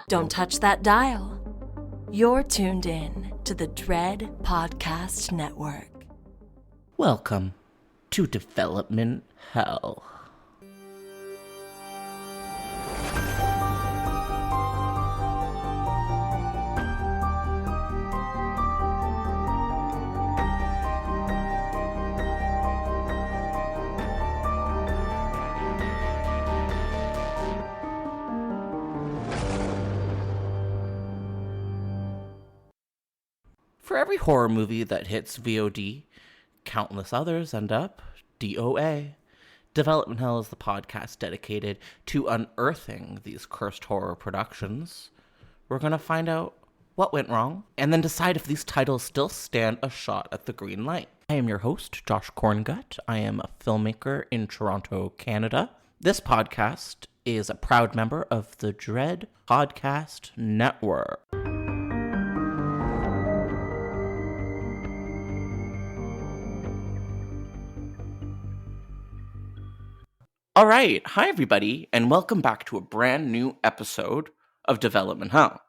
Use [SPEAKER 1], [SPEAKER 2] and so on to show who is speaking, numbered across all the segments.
[SPEAKER 1] Don't touch that dial. You're tuned in to the Dread Podcast Network.
[SPEAKER 2] Welcome to Development Hell. For every horror movie that hits VOD, countless others end up DOA. Development Hell is the podcast dedicated to unearthing these cursed horror productions. We're going to find out what went wrong, and then decide if these titles still stand a shot at the green light. I am your host, Josh Korngut. I am a filmmaker in Toronto, Canada. This podcast is a proud member of the Dread Podcast Network. All right. Hi, everybody, and welcome back to a brand new episode of Development Hell.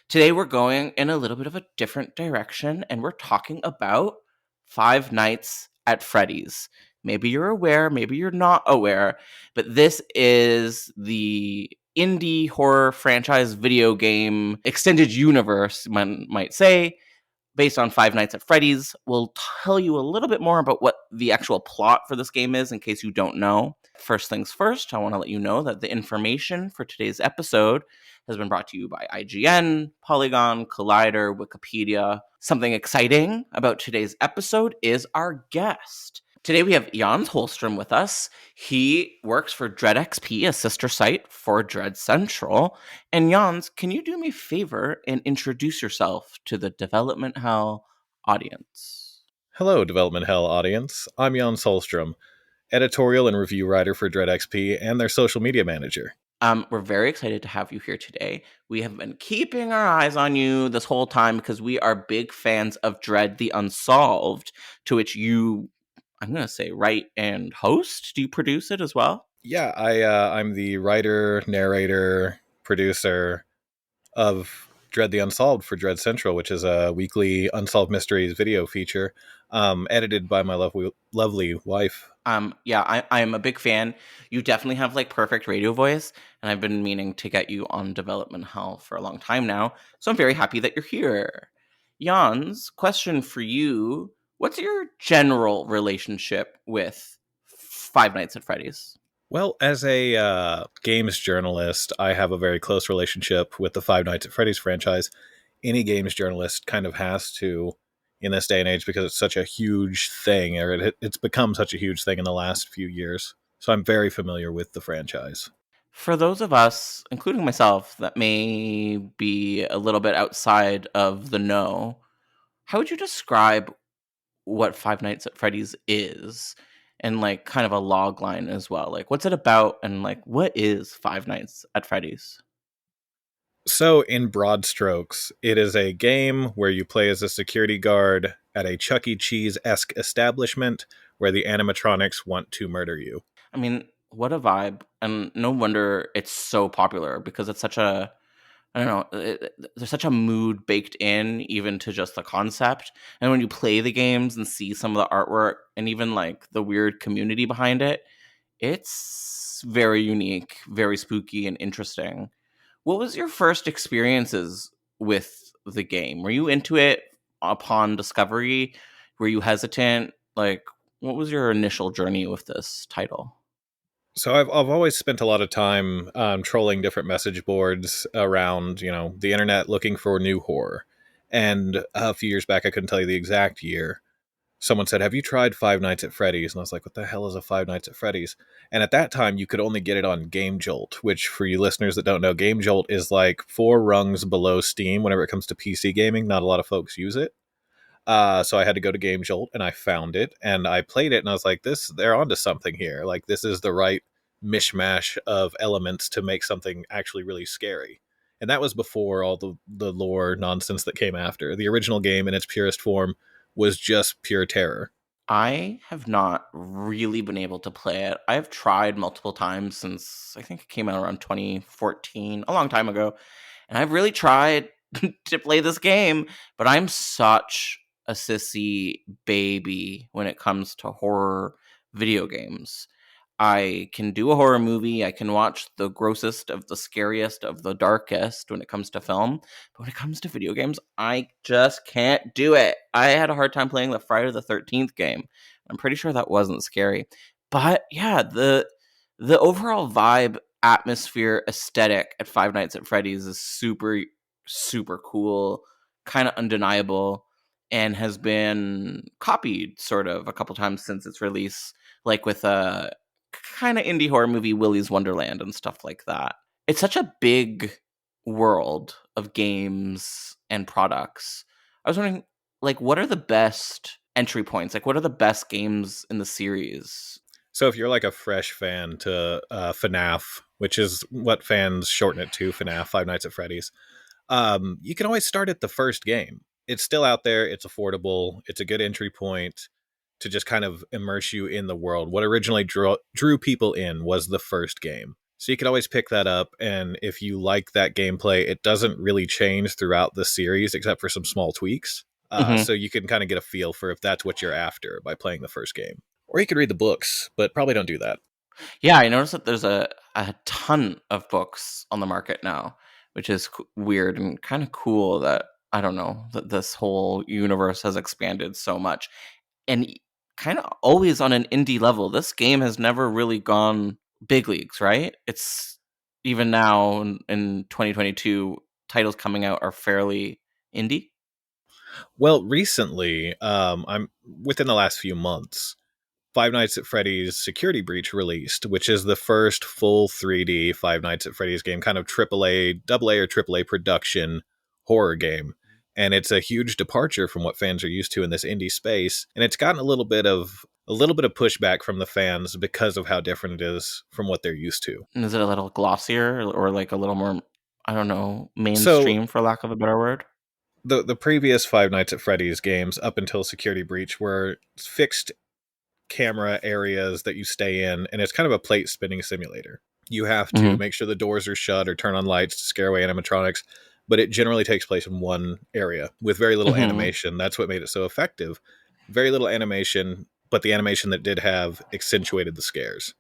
[SPEAKER 2] Today, we're going in a little bit of a different direction, and we're talking about Five Nights at Freddy's. Maybe you're aware, maybe you're not aware, but this is the indie horror franchise video game extended universe, one might say, based on Five Nights at Freddy's. We'll tell you a little bit more about what the actual plot for this game is in case you don't know. First things first, I want to let you know that the information for today's episode has been brought to you by IGN, Polygon, Collider, Wikipedia. Something exciting about today's episode is our guest. Today we have Jans Holstrom with us. He works for DreadXP, a sister site for Dread Central. And Jans, can you do me a favor and introduce yourself to the Development Hell audience?
[SPEAKER 3] Hello, Development Hell audience. I'm Jans Holstrom, editorial and review writer for DreadXP and their social media manager.
[SPEAKER 2] We're very excited to have you here today. We have been keeping our eyes on you this whole time because we are big fans of Dread the Unsolved, to which you, I'm going to say, write and host. Do you produce it as well?
[SPEAKER 3] Yeah, I'm the writer, narrator, producer of Dread the Unsolved for Dread Central, which is a weekly Unsolved Mysteries video feature, edited by my lovely wife.
[SPEAKER 2] I am a big fan. You definitely have like perfect radio voice, and I've been meaning to get you on Development Hell for a long time now, so I'm very happy that you're here. Jans, question for you. What's your general relationship with Five Nights at Freddy's?
[SPEAKER 3] Well, as a games journalist, I have a very close relationship with the Five Nights at Freddy's franchise. Any games journalist kind of has to in this day and age because it's such a huge thing, or it's become such a huge thing in the last few years. So I'm very familiar with the franchise.
[SPEAKER 2] For those of us, including myself, that may be a little bit outside of the know, how would you describe what Five Nights at Freddy's is? And like kind of a log line as well. Like, what's it about? And like, what is Five Nights at Freddy's?
[SPEAKER 3] So in broad strokes, it is a game where you play as a security guard at a Chuck E. Cheese-esque establishment where the animatronics want to murder you.
[SPEAKER 2] I mean, what a vibe. And no wonder it's so popular because it's such a, I don't know, there's such a mood baked in even to just the concept. And when you play the games and see some of the artwork and even like the weird community behind it, it's very unique, very spooky and interesting. What was your first experiences with the game? Were you into it upon discovery? Were you hesitant? Like, what was your initial journey with this title?
[SPEAKER 3] So I've always spent a lot of time trolling different message boards around, the internet looking for new horror. And a few years back, I couldn't tell you the exact year, someone said, "Have you tried Five Nights at Freddy's?" And I was like, what the hell is a Five Nights at Freddy's? And at that time, you could only get it on Game Jolt, which for you listeners that don't know, Game Jolt is like 4 rungs below Steam whenever it comes to PC gaming. Not a lot of folks use it. So I had to go to Game Jolt, and I found it, and I played it, and I was like, they're onto something here. Like, this is the right mishmash of elements to make something actually really scary. And that was before all the lore nonsense that came after. The original game in its purest form was just pure terror.
[SPEAKER 2] I have not really been able to play it. I've tried multiple times since I think it came out around 2014, a long time ago. And I've really tried to play this game, but I'm such a sissy baby when it comes to horror video games. I can do a horror movie. I can watch the grossest of the scariest of the darkest when it comes to film. But when it comes to video games, I just can't do it. I had a hard time playing the Friday the 13th game. I'm pretty sure that wasn't scary. But yeah, the overall vibe, atmosphere, aesthetic at Five Nights at Freddy's is super, super cool, kind of undeniable, and has been copied sort of a couple times since its release, like with a kind of indie horror movie, Willy's Wonderland, and stuff like that. It's such a big world of games and products. I was wondering, like, what are the best entry points? Like, what are the best games in the series?
[SPEAKER 3] So if you're like a fresh fan to FNAF, which is what fans shorten it to, FNAF, Five Nights at Freddy's, you can always start at the first game. It's still out there. It's affordable. It's a good entry point to just kind of immerse you in the world. What originally drew people in was the first game. So you could always pick that up, and if you like that gameplay, it doesn't really change throughout the series except for some small tweaks. So you can kind of get a feel for if that's what you're after by playing the first game. Or you could read the books, but probably don't do that.
[SPEAKER 2] Yeah, I noticed that there's a ton of books on the market now, which is weird and kind of cool that, I don't know, that this whole universe has expanded so much. And kind of always on an indie level. This game has never really gone big leagues, right? It's even now in 2022, titles coming out are fairly indie.
[SPEAKER 3] Well, recently, I'm within the last few months, Five Nights at Freddy's Security Breach released, which is the first full 3D Five Nights at Freddy's game, kind of AAA, AA or AAA production horror game. And it's a huge departure from what fans are used to in this indie space. And it's gotten a little bit of pushback from the fans because of how different it is from what they're used to.
[SPEAKER 2] And is it a little glossier or like a little more, I don't know,
[SPEAKER 3] So
[SPEAKER 2] mainstream, for lack of a better word?
[SPEAKER 3] the previous Five Nights at Freddy's games up until Security Breach were fixed camera areas that you stay in, and it's kind of a plate spinning simulator. You have to make sure the doors are shut or turn on lights to scare away animatronics, but it generally takes place in one area with very little animation. That's what made it so effective. Very little animation, but the animation that did have accentuated the scares.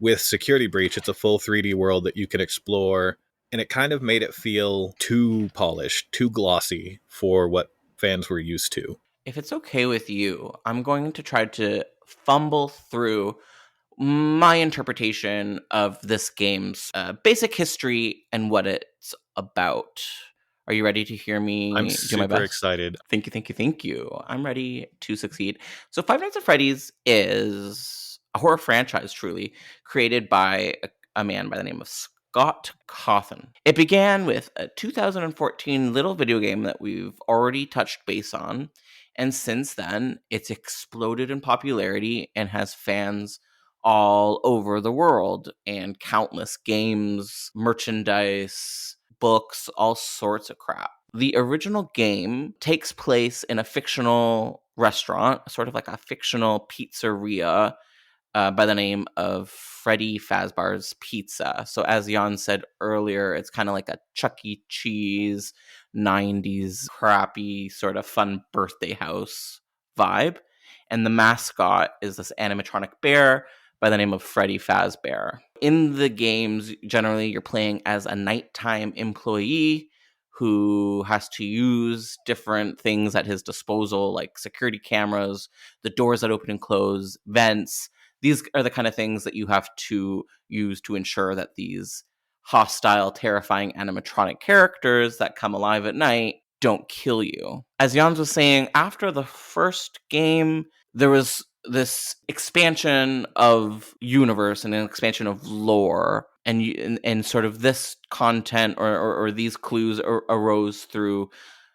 [SPEAKER 3] With Security Breach, it's a full 3D world that you can explore, and it kind of made it feel too polished, too glossy for what fans were used to.
[SPEAKER 2] If it's okay with you, I'm going to try to fumble through my interpretation of this game's basic history and what it's about. Are you ready to hear me
[SPEAKER 3] I'm
[SPEAKER 2] do my
[SPEAKER 3] super
[SPEAKER 2] best?
[SPEAKER 3] excited.
[SPEAKER 2] Thank you, thank you, thank you. I'm ready to succeed. So Five Nights at Freddy's is a horror franchise, truly, created by a man by the name of Scott Cawthon. It began with a 2014 little video game that we've already touched base on, and since then, it's exploded in popularity and has fans all over the world, and countless games, merchandise, books, all sorts of crap. The original game takes place in a fictional restaurant, sort of like a fictional pizzeria, by the name of Freddy Fazbear's Pizza. So as Jan said earlier, it's kind of like a Chuck E. Cheese, 90s crappy sort of fun birthday house vibe. And the mascot is this animatronic bear by the name of Freddy Fazbear. In the games, generally you're playing as a nighttime employee who has to use different things at his disposal, like security cameras, the doors that open and close, vents. These are the kind of things that you have to use to ensure that these hostile, terrifying animatronic characters that come alive at night don't kill you. As Jans was saying, after the first game, there was this expansion of universe and an expansion of lore, and sort of this content or these clues arose through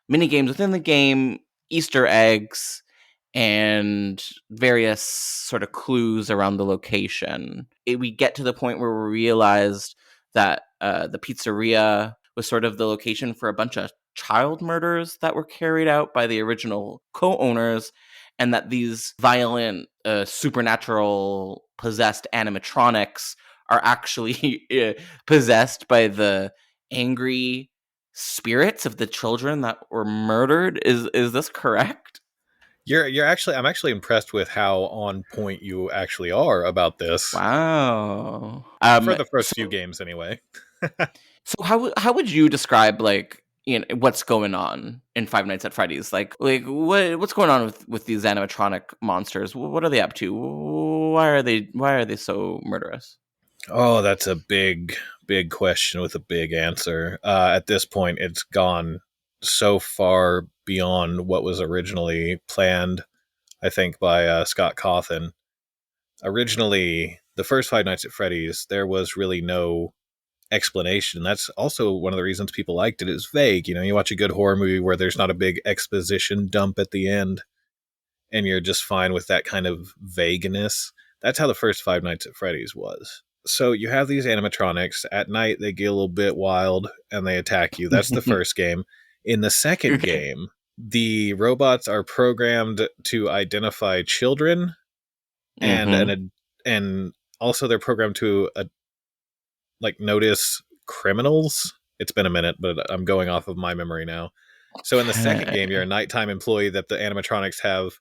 [SPEAKER 2] mini games within the game, Easter eggs, and various sort of clues around the location. We get to the point where we realized that the pizzeria was sort of the location for a bunch of child murders that were carried out by the original co-owners, and that these violent, supernatural possessed animatronics are actually possessed by the angry spirits of the children that were murdered. Is this correct?
[SPEAKER 3] I'm actually impressed with how on point you actually are about this.
[SPEAKER 2] Wow.
[SPEAKER 3] For the first
[SPEAKER 2] So,
[SPEAKER 3] few games, anyway.
[SPEAKER 2] so how would you describe, like, what's going on in Five Nights at Freddy's? Like what's going on with these animatronic monsters? What are they up to? Why are they so murderous?
[SPEAKER 3] Oh, that's a big, big question with a big answer. At this point, it's gone so far beyond what was originally planned, I think, by Scott Cawthon. Originally, the first Five Nights at Freddy's, there was really no explanation. That's also one of the reasons people liked it. It's vague. You watch a good horror movie where there's not a big exposition dump at the end, and you're just fine with that kind of vagueness. That's how the first Five Nights at Freddy's was. So you have these animatronics. At night, they get a little bit wild and they attack you. That's the first game. In the second game, the robots are programmed to identify children, and also they're programmed to notice criminals. It's been a minute, but I'm going off of my memory now. So in the second game, you're a nighttime employee that the animatronics have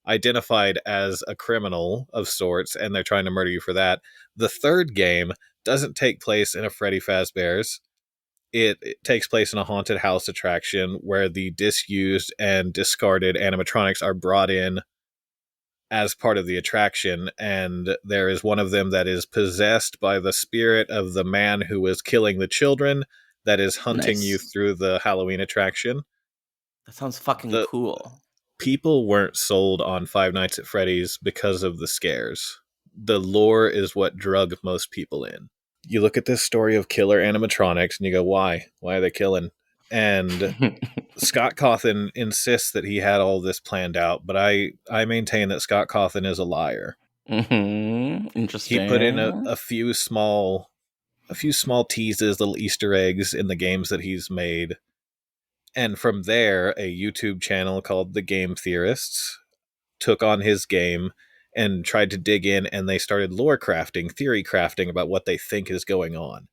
[SPEAKER 3] identified as a criminal of sorts, and they're trying to murder you for that. The third game doesn't take place in a Freddy Fazbear's. It takes place in a haunted house attraction where the disused and discarded animatronics are brought in as part of the attraction, and there is one of them that is possessed by the spirit of the man who was killing the children that is hunting you through the Halloween attraction.
[SPEAKER 2] That sounds fucking cool.
[SPEAKER 3] People weren't sold on Five Nights at Freddy's because of the scares. The lore is what drug most people in. You look at this story of killer animatronics and you go, why? Why are they killing? And Scott Cawthon insists that he had all this planned out, but I maintain that Scott Cawthon is a liar.
[SPEAKER 2] Interesting.
[SPEAKER 3] He put in a few small teases, little Easter eggs in the games that he's made. And from there, a YouTube channel called The Game Theorists took on his game and tried to dig in, and they started lore crafting, theory crafting about what they think is going on.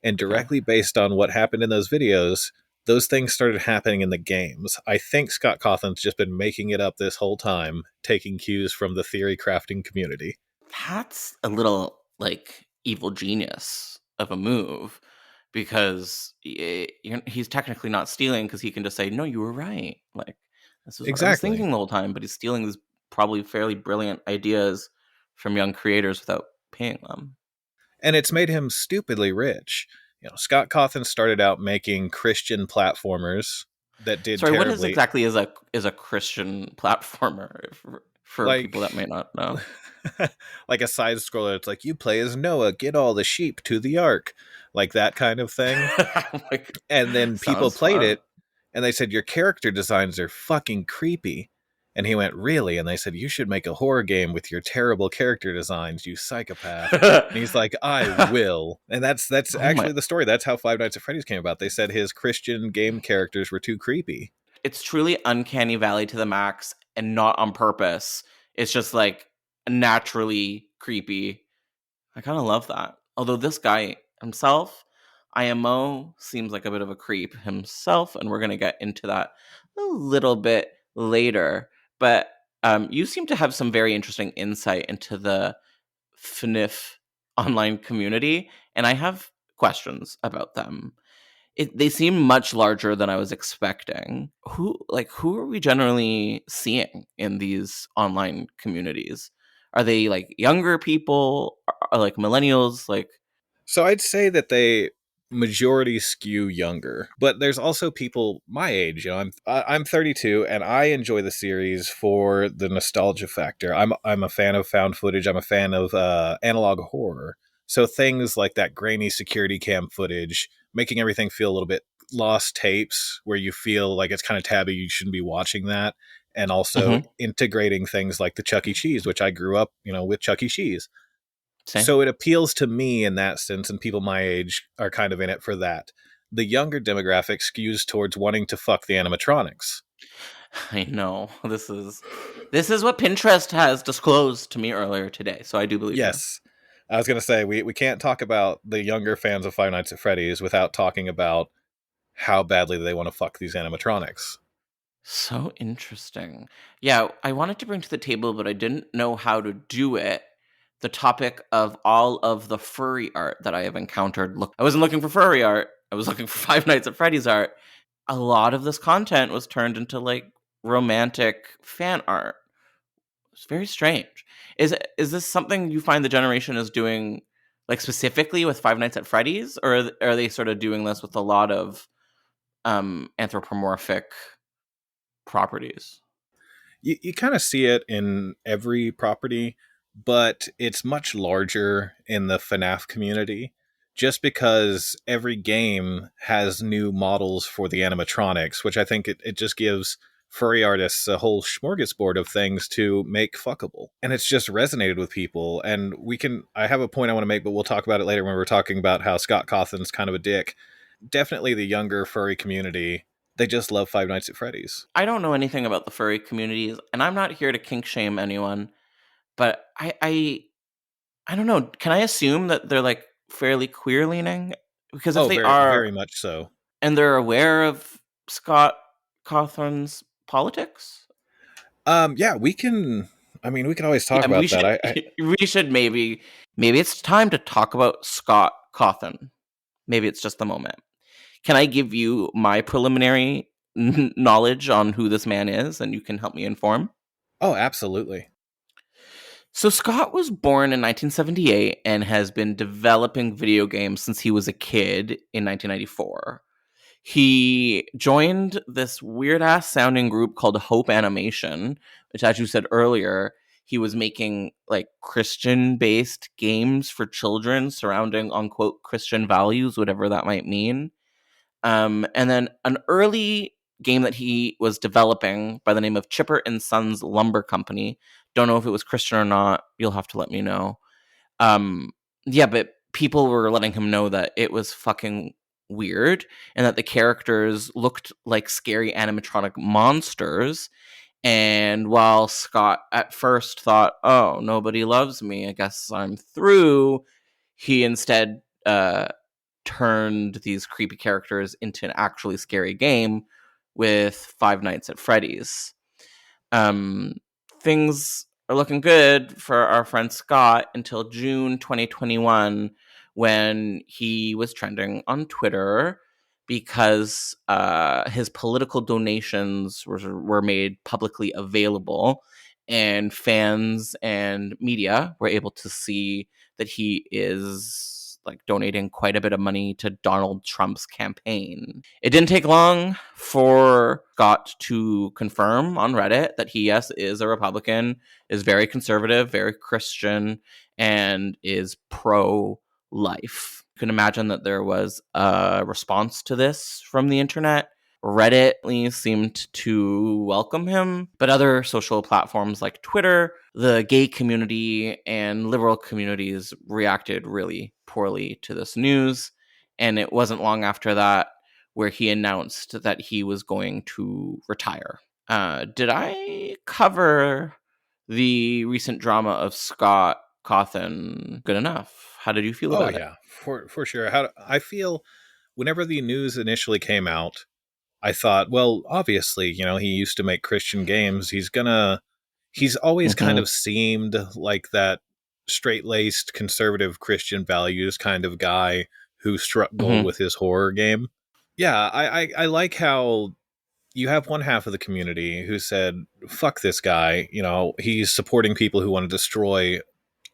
[SPEAKER 3] And directly based on what happened in those videos, those things started happening in the games. I think Scott Cawthon's just been making it up this whole time, taking cues from the theory crafting community.
[SPEAKER 2] That's a little, like, evil genius of a move, because he's technically not stealing, because he can just say, no, you were right. Like, this is what I was thinking the whole time, but he's stealing these probably fairly brilliant ideas from young creators without paying them.
[SPEAKER 3] And it's made him stupidly rich. Scott Cawthon started out making Christian platformers that did terribly.
[SPEAKER 2] What is exactly is a Christian platformer for people that may not know?
[SPEAKER 3] Like a side scroller. It's like, you play as Noah, get all the sheep to the ark, like that kind of thing. And then people played it, and they said, your character designs are fucking creepy. And he went, really? And they said, you should make a horror game with your terrible character designs, you psychopath. And he's like, I will. And that's actually the story. That's how Five Nights at Freddy's came about. They said his Christian game characters were too creepy.
[SPEAKER 2] It's truly uncanny valley to the max, and not on purpose. It's just, like, naturally creepy. I kind of love that. Although this guy himself, IMO, seems like a bit of a creep himself, and we're going to get into that a little bit later. But you seem to have some very interesting insight into the FNIF online community, and I have questions about them. They seem much larger than I was expecting. Who are we generally seeing in these online communities? Are they, like, younger people? Are like millennials? Like,
[SPEAKER 3] so I'd say that they majority skew younger, but there's also people my age. I'm 32, and I enjoy the series for the nostalgia factor. I'm a fan of found footage. I'm a fan of analog horror. So things like that grainy security cam footage, making everything feel a little bit lost tapes, where you feel like it's kind of taboo, you shouldn't be watching that. And also integrating things like the Chuck E. Cheese, which I grew up, with Chuck E. Cheese. Same. So it appeals to me in that sense, and people my age are kind of in it for that. The younger demographic skews towards wanting to fuck the animatronics.
[SPEAKER 2] I know. This is what Pinterest has disclosed to me earlier today, so I do believe you.
[SPEAKER 3] Yes. I was going to say, we can't talk about the younger fans of Five Nights at Freddy's without talking about how badly they want to fuck these animatronics.
[SPEAKER 2] So interesting. Yeah, I wanted to bring to the table, but I didn't know how to do it. The topic of all of the furry art that I have encountered. Look, I wasn't looking for furry art. I was looking for Five Nights at Freddy's art. A lot of this content was turned into like romantic fan art. It's very strange. Is this something you find the generation is doing like specifically with Five Nights at Freddy's, or are they sort of doing this with a lot of anthropomorphic properties?
[SPEAKER 3] You kind of see it in every property, but it's much larger in the FNAF community just because every game has new models for the animatronics, which I think it just gives furry artists a whole smorgasbord of things to make fuckable. And it's just resonated with people. And I have a point I want to make, but we'll talk about it later when we're talking about how Scott Cawthon's kind of a dick. Definitely the younger furry community, they just love Five Nights at Freddy's.
[SPEAKER 2] I don't know anything about the furry communities, and I'm not here to kink shame anyone, but I don't know. Can I assume that they're like fairly queer leaning? Because if
[SPEAKER 3] Oh,
[SPEAKER 2] they
[SPEAKER 3] very,
[SPEAKER 2] are,
[SPEAKER 3] very much so.
[SPEAKER 2] and they're aware of Scott Cawthon's politics,
[SPEAKER 3] Yeah, we can. I mean, we can always talk
[SPEAKER 2] yeah,
[SPEAKER 3] about that.
[SPEAKER 2] we should maybe it's time to talk about Scott Cawthon. Maybe it's just the moment. Can I give you my preliminary knowledge on who this man is, and you can help me inform?
[SPEAKER 3] Oh, absolutely.
[SPEAKER 2] So Scott was born in 1978 and has been developing video games since he was a kid in 1994. He joined this weird ass sounding group called Hope Animation, which, as you said earlier, he was making like Christian based games for children surrounding unquote Christian values, whatever that might mean. And then an early game that he was developing by the name of Chipper and Sons Lumber Company. Don't know if it was Christian or not. You'll have to let me know. Um, yeah, but people were letting him know that it was fucking weird and that the characters looked like scary animatronic monsters. And while Scott at first thought, oh, nobody loves me, I guess I'm through, he instead turned these creepy characters into an actually scary game with Five Nights at Freddy's. Um, Things are looking good for our friend Scott until June 2021 when he was trending on Twitter because his political donations were made publicly available, and fans and media were able to see that he is like donating quite a bit of money to Donald Trump's campaign. It didn't take long for Scott to confirm on Reddit that he, yes, is a Republican, is very conservative, very Christian, and is pro life. You can imagine that there was a response to this from the internet. Reddit seemed to welcome him, but other social platforms like Twitter, the gay community, and liberal communities reacted really poorly to this news. And it wasn't long after that where he announced that he was going to retire. Did I cover the recent drama of Scott Cawthon good enough? How did you feel
[SPEAKER 3] Oh
[SPEAKER 2] about it?
[SPEAKER 3] yeah, for sure. I feel whenever the news initially came out, I thought, well, obviously, he used to make Christian games. He's always kind
[SPEAKER 2] Mm-hmm.
[SPEAKER 3] of seemed like that straight-laced conservative Christian values kind of guy who struck gold
[SPEAKER 2] Mm-hmm.
[SPEAKER 3] with his horror game. Yeah, I like how you have one half of the community who said, fuck this guy. He's supporting people who want to destroy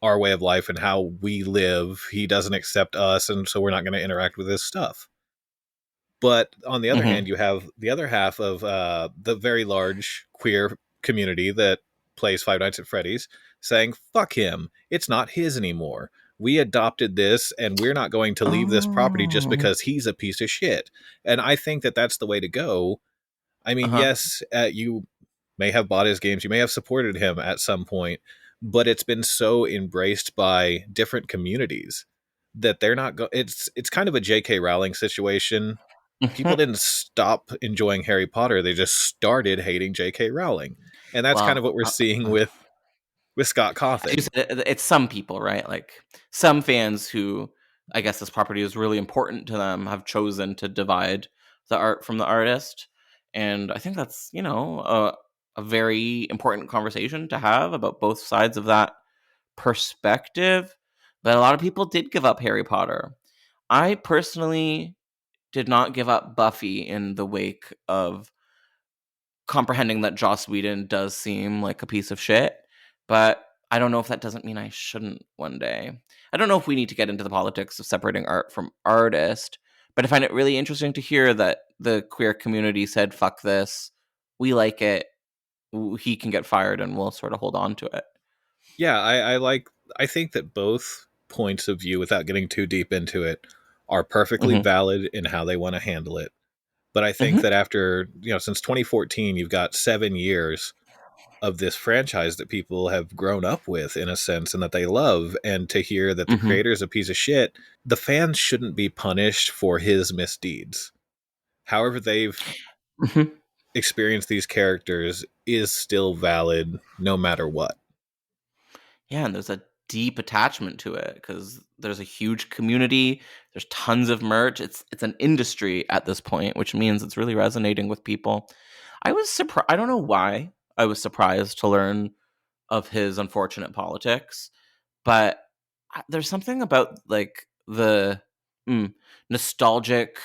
[SPEAKER 3] our way of life and how we live. He doesn't accept us, and so we're not going to interact with his stuff. But on the other
[SPEAKER 2] Mm-hmm.
[SPEAKER 3] hand, you have the other half of the very large queer community that plays Five Nights at Freddy's saying, fuck him. It's not his anymore. We adopted this, and we're not going to leave this property just
[SPEAKER 2] Oh.
[SPEAKER 3] because he's a piece of shit. And I think that that's the way to go. I mean,
[SPEAKER 2] Uh-huh.
[SPEAKER 3] yes, you may have bought his games, you may have supported him at some point, but it's been so embraced by different communities that they're not it's kind of a J.K. Rowling situation people didn't stop enjoying Harry Potter. They just started hating J.K. Rowling. And that's kind of
[SPEAKER 2] Well,
[SPEAKER 3] what we're seeing with Scott
[SPEAKER 2] as you
[SPEAKER 3] Cawthon.
[SPEAKER 2] said, it's some people, right? Like some fans who, I guess, this property is really important to them, have chosen to divide the art from the artist, and I think that's a very important conversation to have about both sides of that perspective. But a lot of people did give up Harry Potter. I personally did not give up Buffy in the wake of comprehending that Joss Whedon does seem like a piece of shit, but I don't know if that doesn't mean I shouldn't one day. I don't know if we need to get into the politics of separating art from artist, but I find it really interesting to hear that the queer community said, fuck this, we like it, he can get fired, and we'll sort of hold on to it.
[SPEAKER 3] Yeah, I think that both points of view, without getting too deep into it, are perfectly valid in how they want to handle it. But I think that after, since 2014, you've got 7 years of this franchise that people have grown up with, in a sense, and that they love. And to hear that the creator is a piece of shit, the fans shouldn't be punished for his misdeeds. However they've experienced these characters is still valid no matter what.
[SPEAKER 2] Yeah, and there's a deep attachment to it because there's a huge community. There's tons of merch. It's an industry at this point, which means it's really resonating with people. I was surprised. I don't know why I was surprised to learn of his unfortunate politics, but there's something about like the nostalgic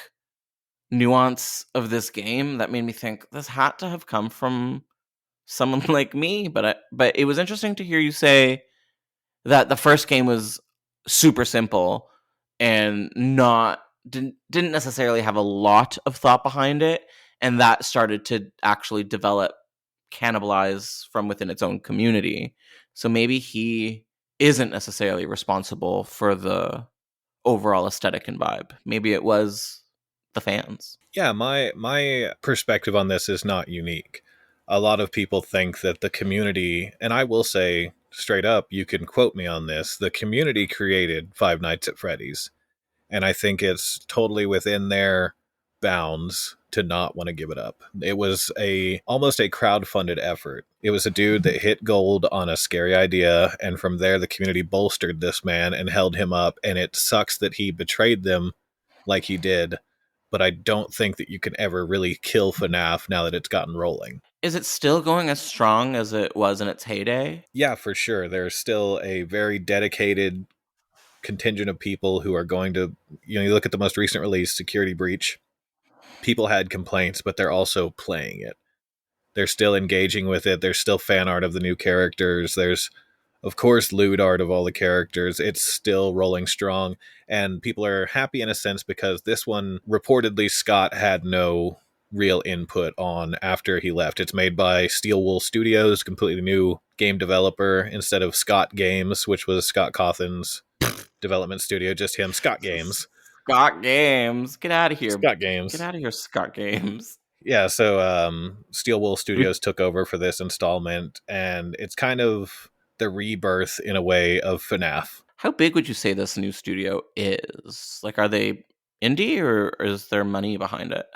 [SPEAKER 2] nuance of this game that made me think this had to have come from someone like me. But it was interesting to hear you say that the first game was super simple and didn't necessarily have a lot of thought behind it, and that started to actually cannibalize from within its own community. So maybe he isn't necessarily responsible for the overall aesthetic and vibe. Maybe it was the fans.
[SPEAKER 3] Yeah, my perspective on this is not unique. A lot of people think that the community, and I will say straight up, you can quote me on this, the community created Five Nights at Freddy's. And I think it's totally within their bounds to not want to give it up. It was almost a crowd-funded effort. It was a dude that hit gold on a scary idea, and from there the community bolstered this man and held him up, and it sucks that he betrayed them like he did, but I don't think that you can ever really kill FNAF now that it's gotten rolling.
[SPEAKER 2] Is it still going as strong as it was in its heyday?
[SPEAKER 3] Yeah, for sure. There's still a very dedicated contingent of people who are going to, you look at the most recent release, Security Breach. People had complaints, but they're also playing it. They're still engaging with it. There's still fan art of the new characters. There's, of course, lewd art of all the characters. It's still rolling strong, and people are happy in a sense because this one, reportedly, Scott had no real input on after he left. It's made by Steel Wool Studios, completely new game developer, instead of Scott Games, which was Scott Cawthon's development studio. Just him, Scott Games.
[SPEAKER 2] Scott Games. Get out of here.
[SPEAKER 3] Scott Games.
[SPEAKER 2] Get out of here, Scott Games.
[SPEAKER 3] Yeah, so Steel Wool Studios took over for this installment, and it's kind of the rebirth, in a way, of FNAF.
[SPEAKER 2] How big would you say this new studio is? Like, are they indie, or is there money behind it?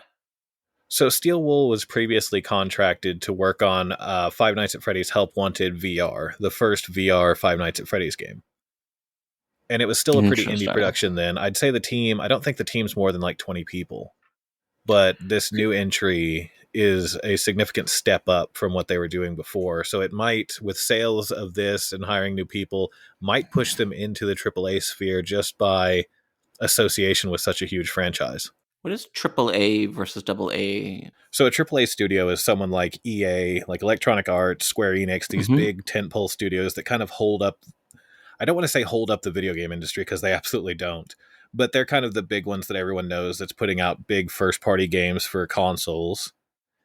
[SPEAKER 3] So Steel Wool was previously contracted to work on Five Nights at Freddy's Help Wanted VR, the first VR Five Nights at Freddy's game. And it was still a pretty indie production then. I'd say I don't think the team's more than like 20 people. But this new entry is a significant step up from what they were doing before. So it might, with sales of this and hiring new people, might push them into the AAA sphere just by association with such a huge franchise.
[SPEAKER 2] What is AAA versus AA?
[SPEAKER 3] So a AAA studio is someone like EA, like Electronic Arts, Square Enix, these big tentpole studios that kind of hold up, I don't want to say hold up the video game industry because they absolutely don't, but they're kind of the big ones that everyone knows that's putting out big first-party games for consoles.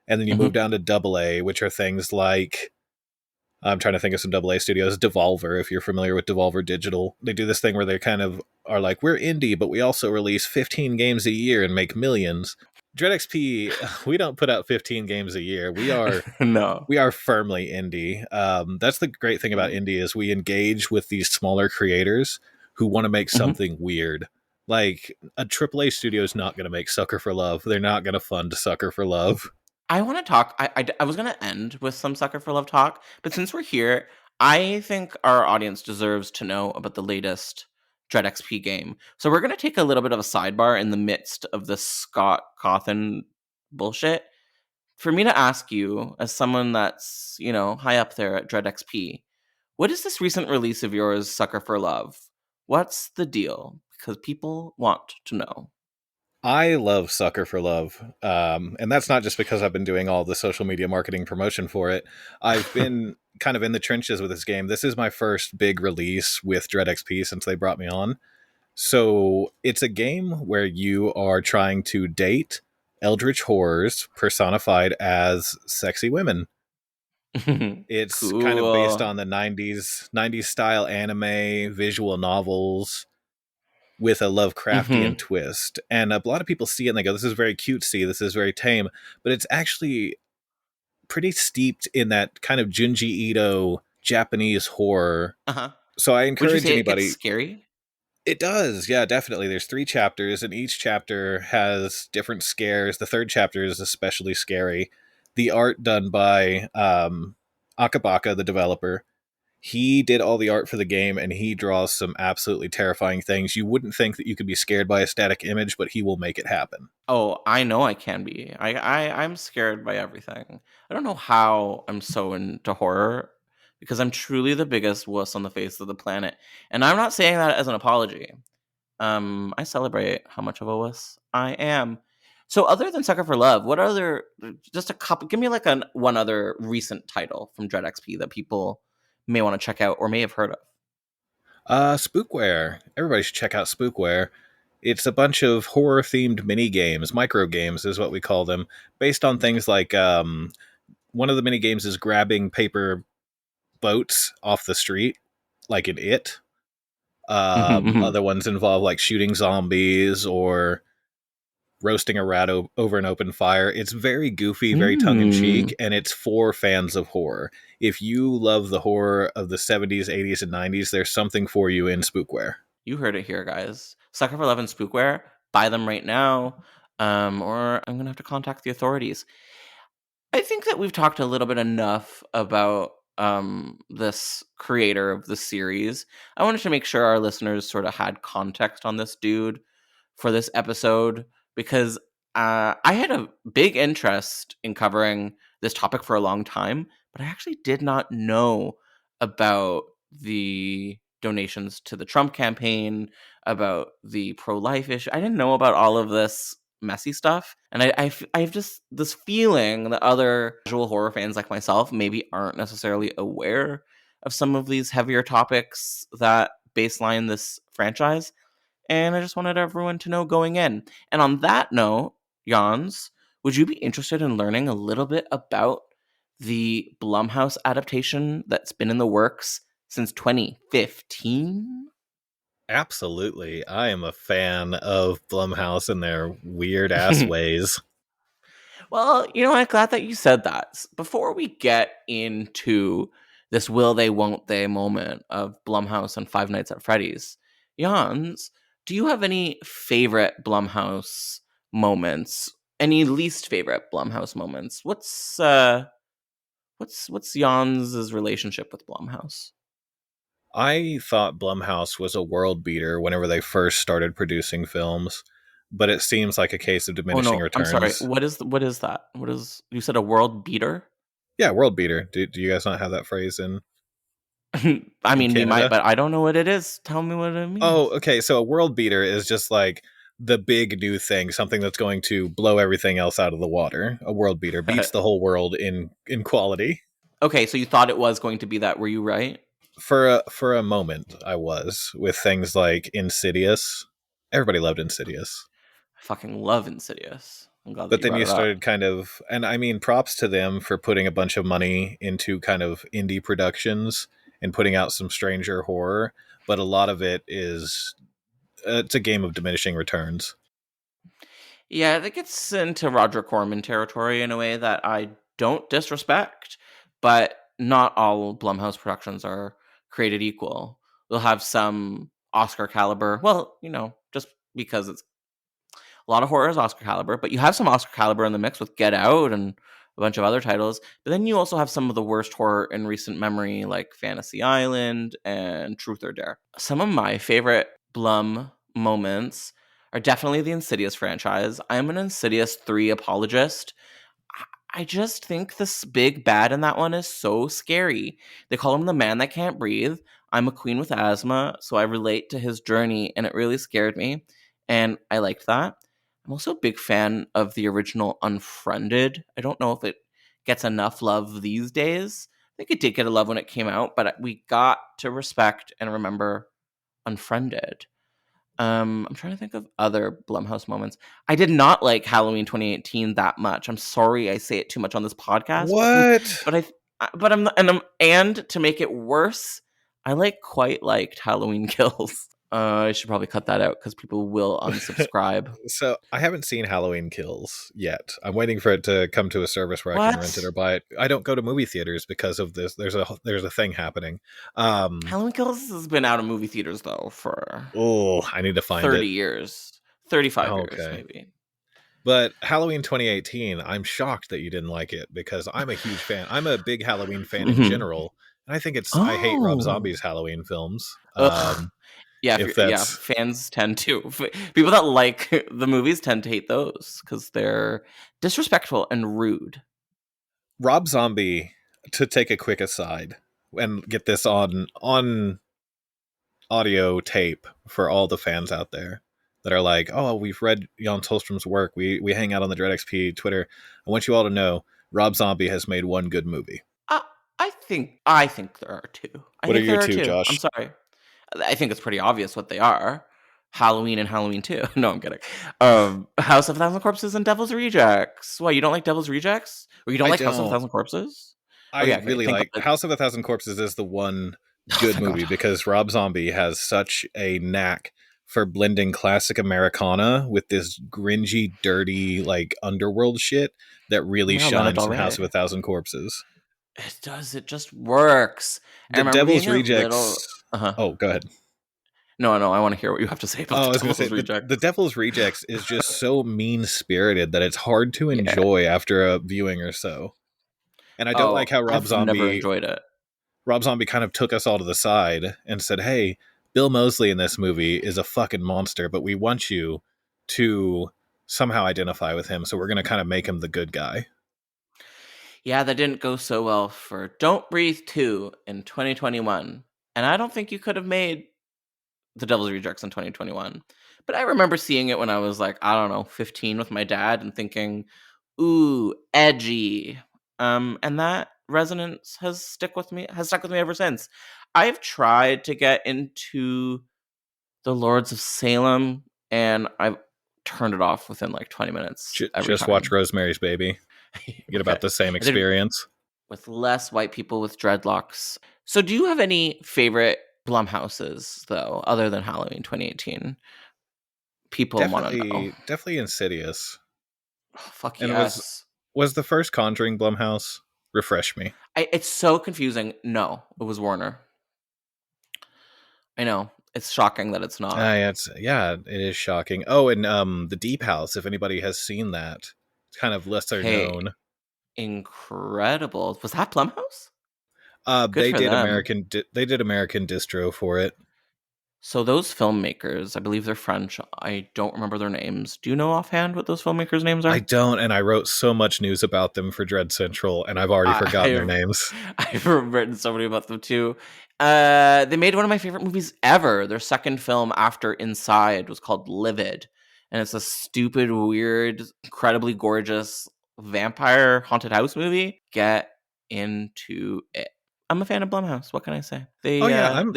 [SPEAKER 3] And then you move down to AA, which are things like, I'm trying to think of some AA studios, Devolver, if you're familiar with Devolver Digital. They do this thing where they kind of are like, we're indie, but we also release 15 games a year and make millions. DreadXP, we don't put out 15 games a year. We are
[SPEAKER 2] No.
[SPEAKER 3] We are firmly indie. That's the great thing about indie is we engage with these smaller creators who want to make something weird. Like, a AAA studio is not going to make Sucker for Love. They're not going to fund Sucker for Love.
[SPEAKER 2] I want to talk. I was going to end with some Sucker for Love talk, but since we're here, I think our audience deserves to know about the latest DreadXP game. So we're going to take a little bit of a sidebar in the midst of this Scott Cawthon bullshit. For me to ask you, as someone that's, high up there at DreadXP, what is this recent release of yours, Sucker for Love? What's the deal? Because people want to know.
[SPEAKER 3] I love Sucker for Love. And that's not just because I've been doing all the social media marketing promotion for it. I've been kind of in the trenches with this game. This is my first big release with DreadXP since they brought me on. So it's a game where you are trying to date eldritch horrors personified as sexy women. It's kind of based
[SPEAKER 2] Cool.
[SPEAKER 3] on the 90s style anime, visual novels with a Lovecraftian twist. And a lot of people see it and they go, this is very cutesy, this is very tame, but it's actually pretty steeped in that kind of Junji Ito Japanese horror. So I
[SPEAKER 2] Would you
[SPEAKER 3] encourage
[SPEAKER 2] say
[SPEAKER 3] anybody.
[SPEAKER 2] it gets scary?
[SPEAKER 3] It does, yeah, definitely. There's 3 chapters, and each chapter has different scares. The 3rd chapter is especially scary. The art done by Akabaka, the developer. He did all the art for the game, and he draws some absolutely terrifying things. You wouldn't think that you could be scared by a static image, but he will make it happen.
[SPEAKER 2] Oh, I know I can be. I'm scared by everything. I don't know how I'm so into horror because I'm truly the biggest wuss on the face of the planet. And I'm not saying that as an apology. I celebrate how much of a wuss I am. So other than Sucker for Love, what other, just a couple, give me like one other recent title from DreadXP that people may want to check out or may have heard of.
[SPEAKER 3] Spookware. Everybody should check out Spookware. It's a bunch of horror-themed mini-games, micro-games is what we call them, based on things like, one of the mini-games is grabbing paper boats off the street, like in It. Other ones involve like shooting zombies or roasting a rat over an open fire. It's very goofy, very tongue-in-cheek, and it's for fans of horror. If you love the horror of the 70s, 80s, and 90s, there's something for you in Spookware.
[SPEAKER 2] You heard it here, guys. Sucker for Love and Spookware. Buy them right now, or I'm going to have to contact the authorities. I think that we've talked a little bit enough about this creator of the series. I wanted to make sure our listeners sort of had context on this dude for this episode because I had a big interest in covering this topic for a long time, but I actually did not know about the donations to the Trump campaign, about the pro-life issue. I didn't know about all of this messy stuff. And I have just this feeling that other visual horror fans like myself maybe aren't necessarily aware of some of these heavier topics that baseline this franchise. And I just wanted everyone to know going in. And on that note, Jans, would you be interested in learning a little bit about the Blumhouse adaptation that's been in the works since 2015?
[SPEAKER 3] Absolutely. I am a fan of Blumhouse and their weird ass ways.
[SPEAKER 2] Well, I'm glad that you said that. Before we get into this will they, won't they moment of Blumhouse and Five Nights at Freddy's, Jans, do you have any favorite Blumhouse moments? Any least favorite Blumhouse moments? What's Jans' relationship with Blumhouse?
[SPEAKER 3] I thought Blumhouse was a world beater whenever they first started producing films, but it seems like a case of diminishing returns.
[SPEAKER 2] I'm sorry. What is that? What is, you said a world beater?
[SPEAKER 3] Yeah, world beater. Do you guys not have that phrase in?
[SPEAKER 2] I mean,
[SPEAKER 3] Canada?
[SPEAKER 2] we might, but I don't know what it is. Tell me what it means.
[SPEAKER 3] Oh, okay. So a world beater is just like the big new thing, something that's going to blow everything else out of the water. A world beater beats the whole world in quality.
[SPEAKER 2] Okay, so you thought it was going to be that. Were you right?
[SPEAKER 3] For a moment, I was with things like Insidious. Everybody loved Insidious.
[SPEAKER 2] I fucking love Insidious. I'm glad
[SPEAKER 3] But
[SPEAKER 2] that
[SPEAKER 3] then you started
[SPEAKER 2] up.
[SPEAKER 3] kind of, and I mean, props to them for putting a bunch of money into kind of indie productions and putting out some stranger horror. But a lot of it is, it's a game of diminishing returns.
[SPEAKER 2] Yeah, that gets into Roger Corman territory in a way that I don't disrespect, but not all Blumhouse productions are created equal. We'll have some Oscar caliber, well, just because it's a lot of horror is Oscar caliber, but you have some Oscar caliber in the mix with Get Out and a bunch of other titles. But then you also have some of the worst horror in recent memory, like Fantasy Island and Truth or Dare. Some of my favorite Blum moments are definitely the Insidious franchise. I'm an Insidious 3 apologist. I just think this big bad in that one is so scary. They call him the man that can't breathe. I'm a queen with asthma, so I relate to his journey, and it really scared me. And I liked that. I'm also a big fan of the original Unfriended. I don't know if it gets enough love these days. I think it did get a love when it came out, but we got to respect and remember Unfriended. I'm trying to think of other Blumhouse moments. I did not like Halloween 2018 that much. I'm sorry I say it too much on this podcast,
[SPEAKER 3] What?
[SPEAKER 2] and to make it worse, I quite liked Halloween Kills. I should probably cut that out because people will unsubscribe.
[SPEAKER 3] So I haven't seen Halloween Kills yet. I'm waiting for it to come to a service where I can rent it or buy it. I don't go to movie theaters because of this. There's a thing happening.
[SPEAKER 2] Halloween Kills has been out of movie theaters though for
[SPEAKER 3] I need to find
[SPEAKER 2] 30
[SPEAKER 3] it.
[SPEAKER 2] years, 35 years maybe.
[SPEAKER 3] But Halloween 2018, I'm shocked that you didn't like it because I'm a huge fan. I'm a big Halloween fan in general, and I think I hate Rob Zombie's Halloween films.
[SPEAKER 2] Yeah, fans tend to. People that like the movies tend to hate those because they're disrespectful and rude.
[SPEAKER 3] Rob Zombie, to take a quick aside and get this on audio tape for all the fans out there that are like, oh, we've read Jan Holstrom's work. We hang out on the DreadXP Twitter. I want you all to know Rob Zombie has made one good movie.
[SPEAKER 2] I think there are two.
[SPEAKER 3] What are your two, Josh?
[SPEAKER 2] I'm sorry. I think it's pretty obvious what they are. Halloween and Halloween 2. No, I'm kidding. House of a Thousand Corpses and Devil's Rejects. Why, you don't like Devil's Rejects? Or you don't like House of a Thousand Corpses?
[SPEAKER 3] I really like House of a Thousand Corpses is the one good movie because Rob Zombie has such a knack for blending classic Americana with this gringy, dirty, underworld shit that really shines in House of a Thousand Corpses.
[SPEAKER 2] It does. It just works.
[SPEAKER 3] The Devil's Rejects... Oh, go ahead.
[SPEAKER 2] No, I want to hear what you have to say about the Devil's Rejects.
[SPEAKER 3] The Devil's Rejects is just so mean-spirited that it's hard to enjoy after a viewing or so. And I don't like how Rob Zombie...
[SPEAKER 2] never enjoyed it.
[SPEAKER 3] Rob Zombie kind of took us all to the side and said, hey, Bill Moseley in this movie is a fucking monster, but we want you to somehow identify with him, so we're going to kind of make him the good guy.
[SPEAKER 2] Yeah, that didn't go so well for Don't Breathe 2 in 2021. And I don't think you could have made The Devil's Rejects in 2021. But I remember seeing it when I was 15 with my dad and thinking, ooh, edgy. And that resonance has stuck with me ever since. I've tried to get into The Lords of Salem, and I've turned it off within 20 minutes.
[SPEAKER 3] Just watch Rosemary's Baby. You get about the same experience.
[SPEAKER 2] With less white people with dreadlocks. So do you have any favorite Blumhouses, though, other than Halloween 2018? People want to know.
[SPEAKER 3] Definitely Insidious.
[SPEAKER 2] Oh, fuck yes.
[SPEAKER 3] Was the first Conjuring Blumhouse? Refresh me.
[SPEAKER 2] It's so confusing. No, it was Warner. I know. It's shocking that it's not.
[SPEAKER 3] It is shocking. Oh, and The Deep House, if anybody has seen that. It's kind of lesser known.
[SPEAKER 2] Incredible. Was that Blumhouse?
[SPEAKER 3] They did American Distro for it.
[SPEAKER 2] So those filmmakers, I believe they're French. I don't remember their names. Do you know offhand what those filmmakers' names are?
[SPEAKER 3] I don't, and I wrote so much news about them for Dread Central, and I've already forgotten their names.
[SPEAKER 2] I've written so many about them too. They made one of my favorite movies ever. Their second film after Inside was called Livid. And it's a stupid, weird, incredibly gorgeous vampire haunted house movie. Get into it. I'm a fan of Blumhouse. What can I say? They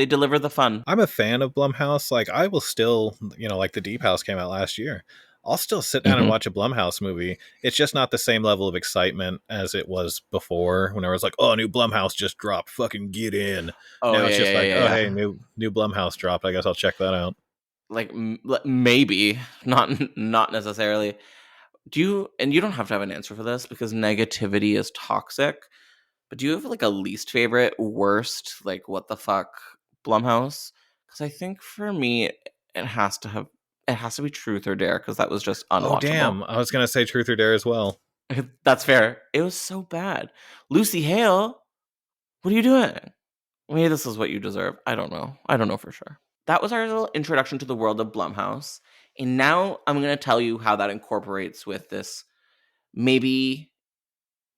[SPEAKER 2] deliver the fun.
[SPEAKER 3] I'm a fan of Blumhouse. I will still, The Deep House came out last year. I'll still sit down and watch a Blumhouse movie. It's just not the same level of excitement as it was before when I was like, oh, new Blumhouse just dropped. Fucking get in. Now it's just hey, new Blumhouse dropped. I guess I'll check that out.
[SPEAKER 2] Maybe. Not necessarily. You don't have to have an answer for this because negativity is toxic. But do you have a least favorite, worst, what the fuck Blumhouse? Because I think for me, it has to have It has to be Truth or Dare because that was just
[SPEAKER 3] Oh,
[SPEAKER 2] unwatchable.
[SPEAKER 3] damn. I was going to say Truth or Dare as well.
[SPEAKER 2] That's fair. It was so bad. Lucy Hale, what are you doing? Maybe this is what you deserve. I don't know. I don't know for sure. That was our little introduction to the world of Blumhouse. And now I'm going to tell you how that incorporates with this maybe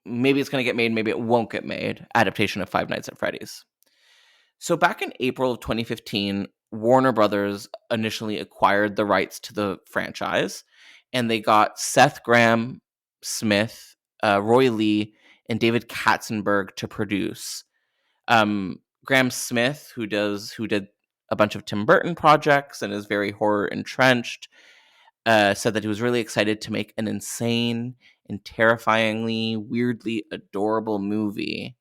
[SPEAKER 2] it's going to get made, maybe it won't get made adaptation of Five Nights at Freddy's. So back in April of 2015, Warner Brothers initially acquired the rights to the franchise, and they got Seth Graham Smith, Roy Lee, and David Katzenberg to produce. Graham Smith, who did a bunch of Tim Burton projects and is very horror entrenched, said that he was really excited to make an insane and terrifyingly, weirdly adorable movie.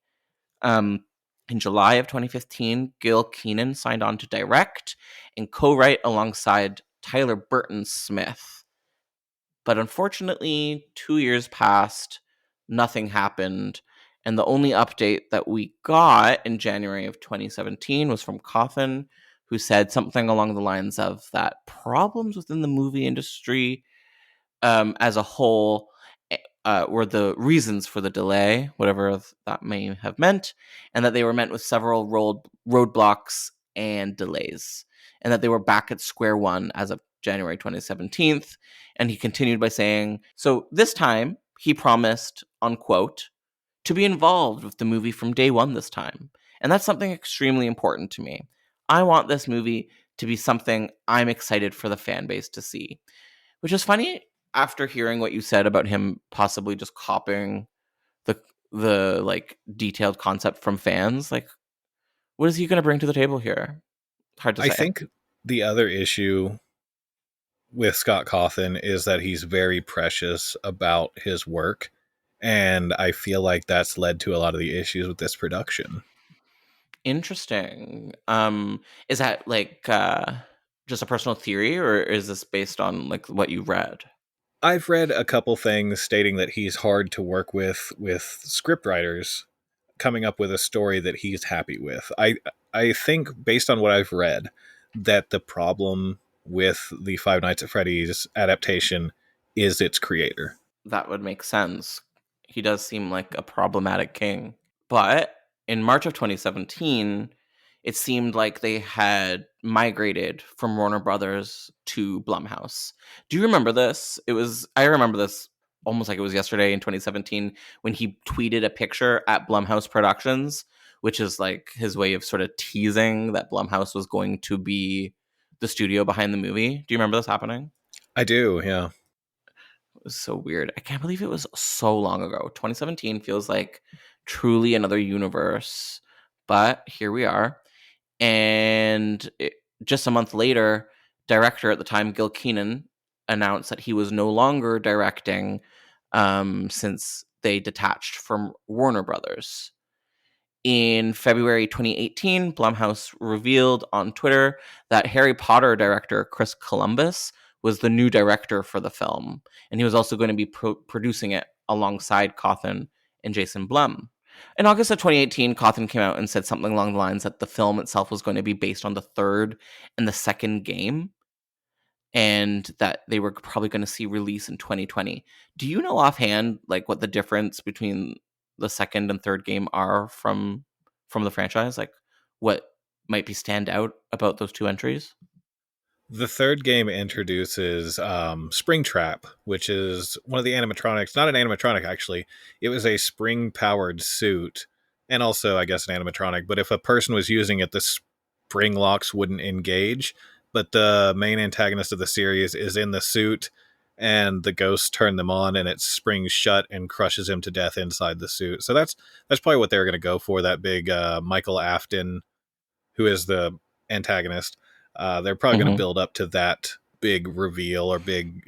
[SPEAKER 2] In July of 2015, Gil Keenan signed on to direct and co-write alongside Tyler Burton Smith. But unfortunately, 2 years passed, nothing happened, and the only update that we got in January of 2017 was from Cawthon, who said something along the lines of that problems within the movie industry as a whole were the reasons for the delay, whatever that may have meant, and that they were met with several roadblocks and delays, and that they were back at square one as of January 2017. And he continued by saying, so this time he promised, unquote, to be involved with the movie from day one this time. And that's something extremely important to me. I want this movie to be something I'm excited for the fan base to see. Which is funny after hearing what you said about him possibly just copying the like detailed concept from fans. Like, what is he going to bring to the table here? Hard to say.
[SPEAKER 3] I think the other issue with Scott Cawthon is that he's very precious about his work, and I feel like that's led to a lot of the issues with this production.
[SPEAKER 2] Interesting. Is that like just a personal theory, or is this based on like what you read?
[SPEAKER 3] I've read a couple things stating that he's hard to work with scriptwriters coming up with a story that he's happy with. I think based on what I've read that the problem with the Five Nights at Freddy's adaptation is its creator.
[SPEAKER 2] That would make sense. He does seem like a problematic king. But in March of 2017, it seemed like they had migrated from Warner Brothers to Blumhouse. Do you remember this? I remember this almost like it was yesterday in 2017 when he tweeted a picture at Blumhouse Productions, which is like his way of sort of teasing that Blumhouse was going to be the studio behind the movie. Do you remember this happening?
[SPEAKER 3] I do, yeah.
[SPEAKER 2] It was so weird. I can't believe it was so long ago. 2017 feels like truly another universe. But here we are. And just a month later, director at the time, Gil Keenan, announced that he was no longer directing since they detached from Warner Brothers. In February 2018, Blumhouse revealed on Twitter that Harry Potter director Chris Columbus was the new director for the film, and he was also going to be producing it alongside Cawthon and Jason Blum. In August of 2018, Cawthon came out and said something along the lines that the film itself was going to be based on the third and the second game, and that they were probably going to see release in 2020. Do you know offhand like what the difference between the second and third game are from the franchise? Like what might be stand out about those two entries?
[SPEAKER 3] The third game introduces Springtrap, which is one of the animatronics. Not an animatronic, actually. It was a spring-powered suit, and also, I guess, an animatronic. But if a person was using it, the spring locks wouldn't engage. But the main antagonist of the series is in the suit, and the ghosts turn them on, and it springs shut and crushes him to death inside the suit. So that's probably what they were going to go for, that big Michael Afton, who is the antagonist. They're probably going to build up to that big reveal or big,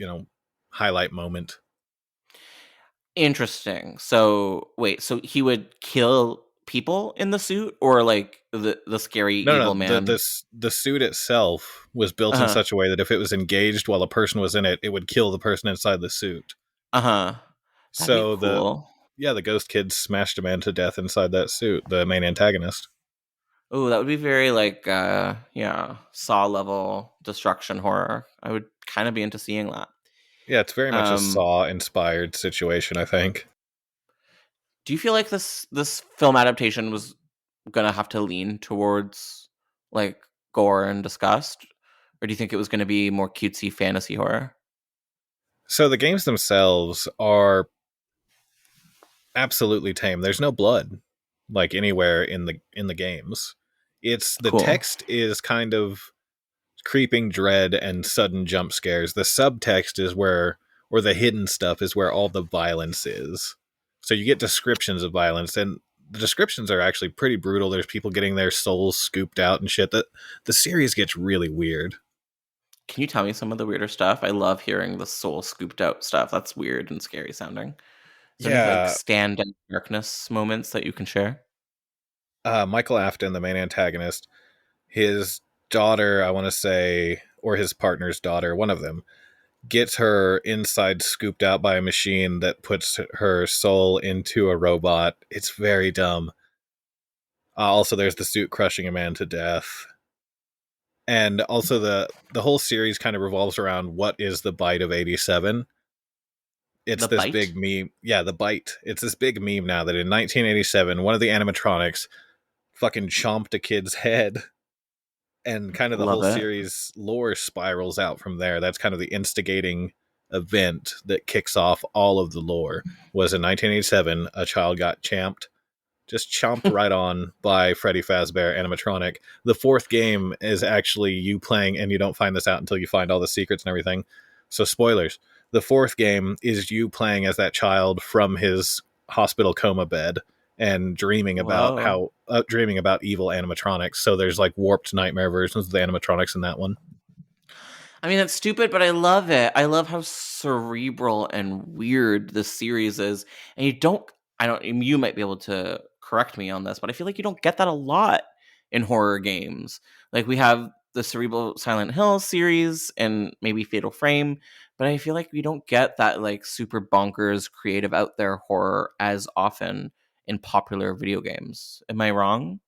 [SPEAKER 3] highlight moment.
[SPEAKER 2] Interesting. So wait, so he would kill people in the suit, or like the scary evil man?
[SPEAKER 3] The suit itself was built in such a way that if it was engaged while a person was in it, it would kill the person inside the suit. So
[SPEAKER 2] cool.
[SPEAKER 3] the ghost kid smashed a man to death inside that suit, the main antagonist.
[SPEAKER 2] Oh, that would be very like yeah, Saw level destruction horror. I would kind of be into seeing that.
[SPEAKER 3] Yeah, it's very much a
[SPEAKER 2] Um,
[SPEAKER 3] Saw inspired situation, I think.
[SPEAKER 2] do you feel like this film adaptation was gonna have to lean towards like gore and disgust, or do you think it was gonna be more cutesy fantasy horror?
[SPEAKER 3] So the games themselves are absolutely tame. There's no blood like anywhere in the games. It's the
[SPEAKER 2] Cool.
[SPEAKER 3] text is kind of creeping dread and sudden jump scares. The subtext is where, or the hidden stuff is where all the violence is. So you get descriptions of violence, and the descriptions are actually pretty brutal. There's people getting their souls scooped out and shit. The series gets really weird.
[SPEAKER 2] Can you tell me some of the weirder stuff? I love hearing the soul scooped out stuff. That's weird and scary sounding. Is there any like
[SPEAKER 3] Yeah,
[SPEAKER 2] stand and darkness moments that you can share?
[SPEAKER 3] Michael Afton, the main antagonist, his daughter, I want to say, or his partner's daughter, one of them, gets her inside scooped out by a machine that puts her soul into a robot. It's very dumb. Also, there's the suit crushing a man to death. And also the whole series kind of revolves around what is the bite of 87. It's
[SPEAKER 2] The
[SPEAKER 3] this
[SPEAKER 2] bite?
[SPEAKER 3] big meme. Yeah, the bite. It's this big meme now that in 1987, one of the animatronics fucking chomped a kid's head, and kind of the
[SPEAKER 2] Love
[SPEAKER 3] whole
[SPEAKER 2] it.
[SPEAKER 3] series lore spirals out from there. That's kind of the instigating event that kicks off all of the lore. Was in 1987, a child got just chomped right on by Freddy Fazbear animatronic. The fourth game is actually you playing, and you don't find this out until you find all the secrets and everything. So spoilers. The fourth game is you playing as that child from his hospital coma bed and
[SPEAKER 2] Whoa.
[SPEAKER 3] dreaming about evil animatronics. So there's like warped nightmare versions of the animatronics in that one.
[SPEAKER 2] I mean, it's stupid, but I love it. I love how cerebral and weird this series is. And I don't, you might be able to correct me on this, but I feel like you don't get that a lot in horror games. Like we have the Cerebral Silent Hill series and maybe Fatal Frame, but I feel like we don't get that like super bonkers creative out there horror as often in popular video games. Am I wrong?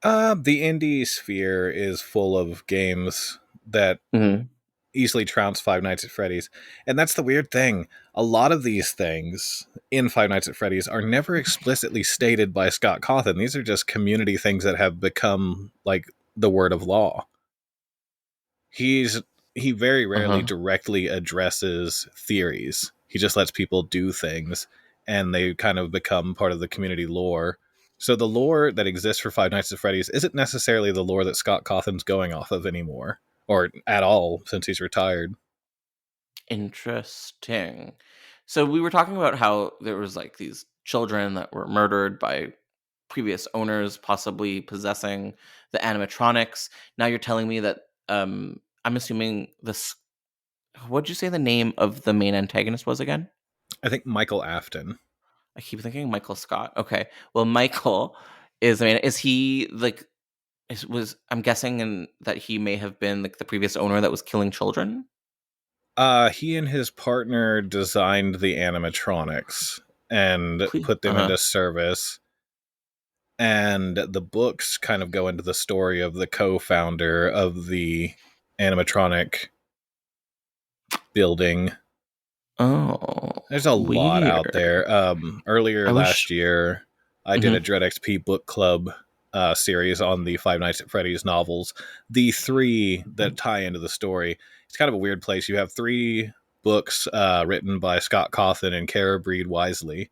[SPEAKER 3] The indie sphere is full of games that
[SPEAKER 2] Hmm.
[SPEAKER 3] easily trounced Five Nights at Freddy's. And that's the weird thing. A lot of these things in Five Nights at Freddy's are never explicitly stated by Scott Cawthon. These are just community things that have become like the word of law. He's he very rarely
[SPEAKER 2] Uh-huh.
[SPEAKER 3] directly addresses theories. He just lets people do things, and they kind of become part of the community lore. So the lore that exists for Five Nights at Freddy's isn't necessarily the lore that Scott Cawthon's going off of anymore, or at all since he's retired.
[SPEAKER 2] Interesting. So we were talking about how there was like these children that were murdered by previous owners, possibly possessing the animatronics. Now you're telling me that I'm assuming this. What'd you say the name of the main antagonist was again?
[SPEAKER 3] I think Michael Afton.
[SPEAKER 2] I keep thinking Michael Scott. Okay, well Michael is. I mean, is he like? Was I'm guessing that he may have been like the previous owner that was killing children.
[SPEAKER 3] He and his partner designed the animatronics and
[SPEAKER 2] Please.
[SPEAKER 3] put
[SPEAKER 2] Uh
[SPEAKER 3] them
[SPEAKER 2] huh.
[SPEAKER 3] into service. And the books kind of go into the story of the co-founder of the animatronic building.
[SPEAKER 2] Oh,
[SPEAKER 3] There's a lot out
[SPEAKER 2] weird.
[SPEAKER 3] there. Earlier
[SPEAKER 2] I
[SPEAKER 3] last
[SPEAKER 2] wish.
[SPEAKER 3] year, I did a
[SPEAKER 2] Mhm.
[SPEAKER 3] DreadXP book club series on the Five Nights at Freddy's novels. The three that tie into the story. It's kind of a weird place. You have three books written by Scott Cawthon and Kara Breed Wisely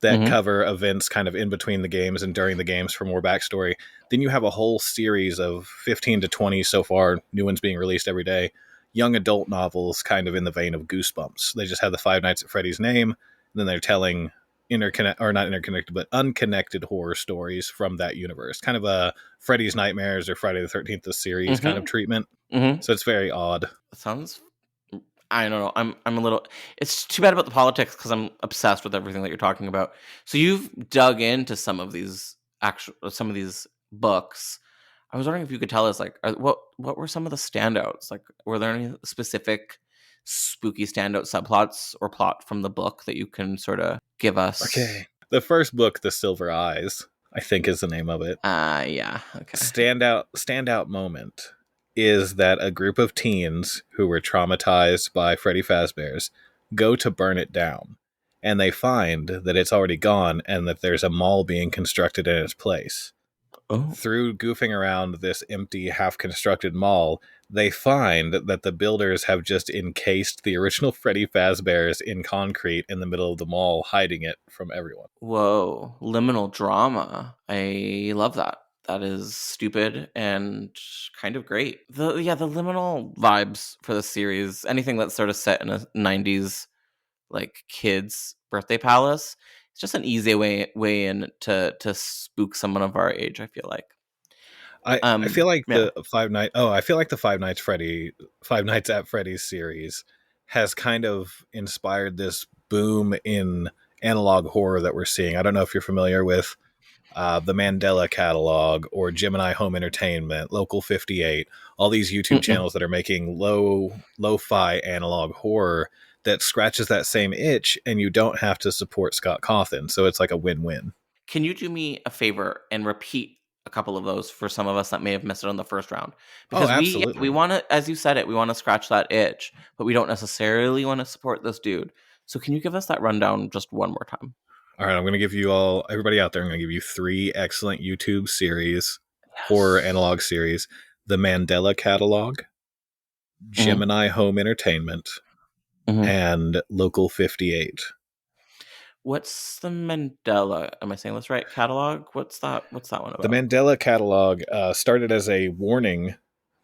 [SPEAKER 3] that
[SPEAKER 2] Mhm.
[SPEAKER 3] cover events kind of in between the games and during the games for more backstory. Then you have a whole series of 15 to 20 so far, new ones being released every day, young adult novels kind of in the vein of Goosebumps. They just have the Five Nights at Freddy's name, and then they're telling not interconnected, but unconnected horror stories from that universe. Kind of a Freddy's Nightmares or Friday the 13th, the series kind of
[SPEAKER 2] Mhm.
[SPEAKER 3] treatment.
[SPEAKER 2] Mhm.
[SPEAKER 3] So it's very odd.
[SPEAKER 2] Sounds. I don't know. I'm a little. It's too bad about the politics because I'm obsessed with everything that you're talking about. So you've dug into some of these books. I was wondering if you could tell us like what were some of the standouts? Like, were there any specific spooky standout subplots or plot from the book that you can sort of give us?
[SPEAKER 3] Okay. The first book, The Silver Eyes. I think is the name of it.
[SPEAKER 2] Yeah. Okay.
[SPEAKER 3] Standout moment is that a group of teens who were traumatized by Freddy Fazbear's go to burn it down, and they find that it's already gone and that there's a mall being constructed in its place.
[SPEAKER 2] Oh.
[SPEAKER 3] Through goofing around this empty, half-constructed mall, they find that the builders have just encased the original Freddy Fazbear's in concrete in the middle of the mall, hiding it from everyone.
[SPEAKER 2] Whoa. Liminal drama. I love that. That is stupid and kind of great. The liminal vibes for the series, anything that's sort of set in a 90s like kids birthday palace, it's just an easy way in to spook someone of our age, I feel like.
[SPEAKER 3] I feel like
[SPEAKER 2] Yeah.
[SPEAKER 3] I feel like the Five Nights at Freddy's series has kind of inspired this boom in analog horror that we're seeing. I don't know if you're familiar with the Mandela Catalog or Gemini Home Entertainment, Local 58, all these YouTube
[SPEAKER 2] Mm-mm.
[SPEAKER 3] channels that are making lo-fi analog horror that scratches that same itch, and you don't have to support Scott Cawthon. So it's like a win-win.
[SPEAKER 2] Can you do me a favor and repeat a couple of those for some of us that may have missed it on the first round?
[SPEAKER 3] Oh,
[SPEAKER 2] Because we
[SPEAKER 3] absolutely.
[SPEAKER 2] want to, as you said it, we want to scratch that itch, but we don't necessarily want to support this dude. So can you give us that rundown just one more time?
[SPEAKER 3] All right, I'm going to give you all, everybody out there, I'm going to give you 3 excellent YouTube series, horror
[SPEAKER 2] Yes.
[SPEAKER 3] analog series: The Mandela Catalog,
[SPEAKER 2] Mhm.
[SPEAKER 3] Gemini Home Entertainment,
[SPEAKER 2] Mhm.
[SPEAKER 3] and Local 58.
[SPEAKER 2] What's the Mandela? Am I saying this right? Catalog? What's that? What's that one
[SPEAKER 3] The
[SPEAKER 2] about?
[SPEAKER 3] Mandela Catalog started as a warning,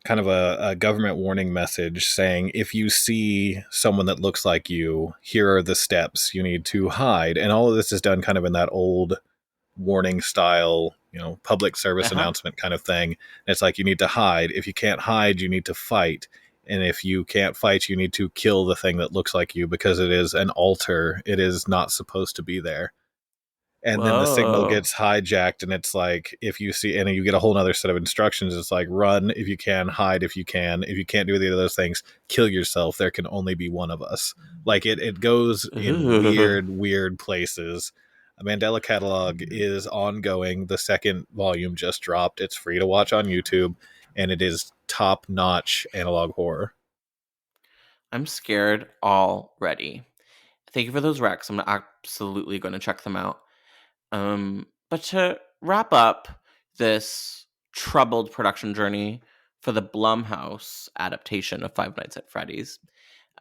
[SPEAKER 3] kind of a government warning message saying, if you see someone that looks like you, here are the steps you need to hide. And all of this is done kind of in that old warning style, public
[SPEAKER 2] Uh
[SPEAKER 3] service
[SPEAKER 2] huh.
[SPEAKER 3] announcement kind of thing. And it's like, you need to hide. If you can't hide, you need to fight. And if you can't fight, you need to kill the thing that looks like you, because it is an altar. It is not supposed to be there. And then the signal
[SPEAKER 2] Whoa.
[SPEAKER 3] gets hijacked, and it's like, if you see, and you get a whole other set of instructions. It's like, run if you can, hide if you can. If you can't do either of those things, kill yourself. There can only be one of us. Like, it goes in
[SPEAKER 2] Ooh.
[SPEAKER 3] weird places. A Mandela Catalog is ongoing. The second volume just dropped. It's free to watch on YouTube, and it is top notch analog horror.
[SPEAKER 2] I'm scared already. Thank you for those recs. I'm absolutely going to check them out. But to wrap up this troubled production journey for the Blumhouse adaptation of Five Nights at Freddy's,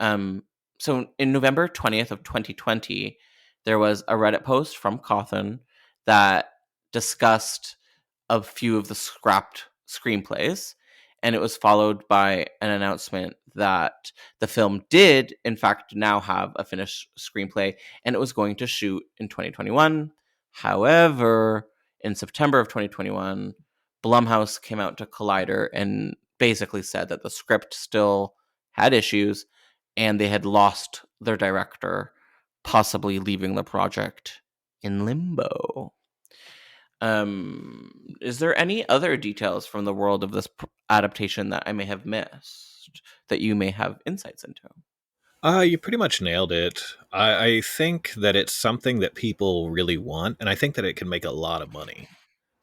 [SPEAKER 2] um, so in November 20th of 2020, there was a Reddit post from Cawthon that discussed a few of the scrapped screenplays, and it was followed by an announcement that the film did, in fact, now have a finished screenplay, and it was going to shoot in 2021. However, in September of 2021, Blumhouse came out to Collider and basically said that the script still had issues and they had lost their director, possibly leaving the project in limbo. Is there any other details from the world of this adaptation that I may have missed that you may have insights into?
[SPEAKER 3] You pretty much nailed it. I think that it's something that people really want, and I think that it can make a lot of money.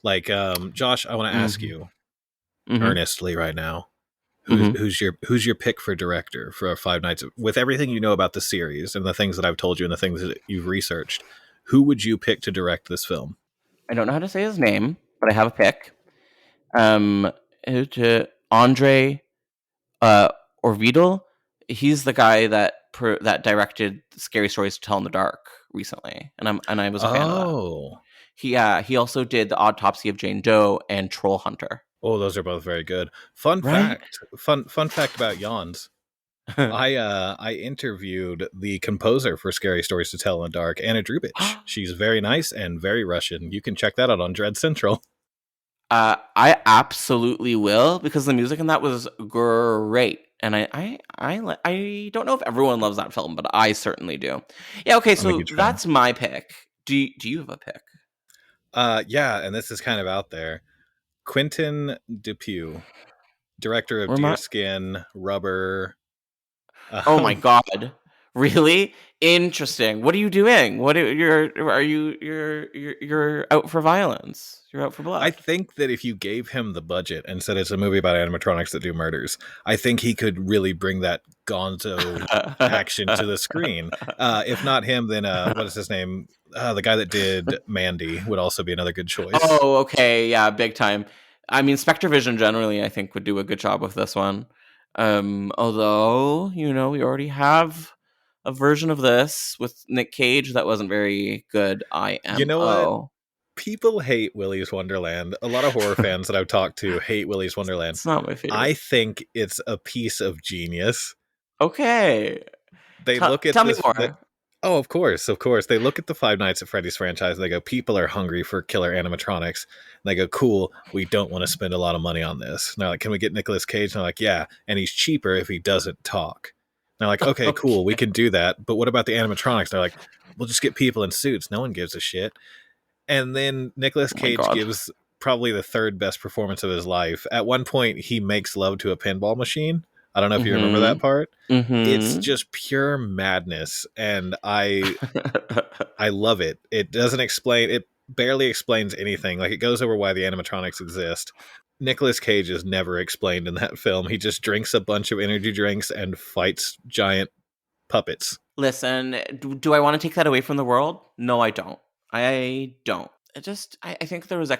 [SPEAKER 3] Like, Josh, I want to ask
[SPEAKER 2] Mm-hmm.
[SPEAKER 3] you
[SPEAKER 2] Mm-hmm.
[SPEAKER 3] earnestly right now,
[SPEAKER 2] Mm-hmm.
[SPEAKER 3] who's your pick for director for Five Nights? With everything you know about the series and the things that I've told you and the things that you've researched, who would you pick to direct this film?
[SPEAKER 2] I don't know how to say his name, but I have a pick. Um, Andre Orvidal. He's the guy that directed Scary Stories to Tell in the Dark recently, and I was a fan of that.
[SPEAKER 3] Oh,
[SPEAKER 2] He also did the Autopsy of Jane Doe and Troll Hunter.
[SPEAKER 3] oh, those are both very good.
[SPEAKER 2] Right?
[SPEAKER 3] Fun fact about Yawns. I interviewed the composer for Scary Stories to Tell in the Dark, Anna Drubich. She's very nice and very Russian. You can check that out on Dread Central.
[SPEAKER 2] I absolutely will because the music in that was great, and I don't know if everyone loves that film, but I certainly do. Yeah. Okay.
[SPEAKER 3] I'm a
[SPEAKER 2] So
[SPEAKER 3] huge fan.
[SPEAKER 2] that's my pick. Do you have a pick?
[SPEAKER 3] Yeah, and this is kind of out there. Quentin Dupieux, director of
[SPEAKER 2] Remi-
[SPEAKER 3] Deerskin, Rubber.
[SPEAKER 2] oh my
[SPEAKER 3] Um,
[SPEAKER 2] god, really? Interesting. What are you doing? You're out for violence? You're out for
[SPEAKER 3] I
[SPEAKER 2] blood?
[SPEAKER 3] think that if you gave him the budget and said it's a movie about animatronics that do murders, I think he could really bring that gonzo action to the screen. If not him, then what is his name? The guy that did Mandy would also be another good choice.
[SPEAKER 2] Oh, okay, yeah, big time. I mean, Spectre Vision generally, I think, would do a good job with this one. Although, we already have a version of this with Nick Cage that wasn't very good.
[SPEAKER 3] You know what?
[SPEAKER 2] IMO.
[SPEAKER 3] People hate Willy's Wonderland. A lot of horror fans that I've talked to hate Willy's Wonderland.
[SPEAKER 2] It's not my favorite.
[SPEAKER 3] I think it's a piece of genius.
[SPEAKER 2] Okay.
[SPEAKER 3] They look at
[SPEAKER 2] tell me
[SPEAKER 3] this.
[SPEAKER 2] more.
[SPEAKER 3] Oh, of course. They look at the Five Nights at Freddy's franchise and they go, people are hungry for killer animatronics. And they go, cool, we don't want to spend a lot of money on this. And they're like, can we get Nicolas Cage? And they're like, yeah, and he's cheaper if he doesn't talk. And they're like, okay, cool, we can do that. But what about the animatronics? And they're like, we'll just get people in suits. No one gives a shit. And then Nicolas Cage gives probably the third best performance of his life. At one point, he makes love to a pinball machine. I don't know if you remember that part. It's just pure madness, and I love it. It doesn't explain, it barely explains anything. Like, it goes over why the animatronics exist. Nicolas Cage is never explained in that film. He just drinks a bunch of energy drinks and fights giant puppets.
[SPEAKER 2] Listen, do I want to take that away from the world? No, I don't. I think there was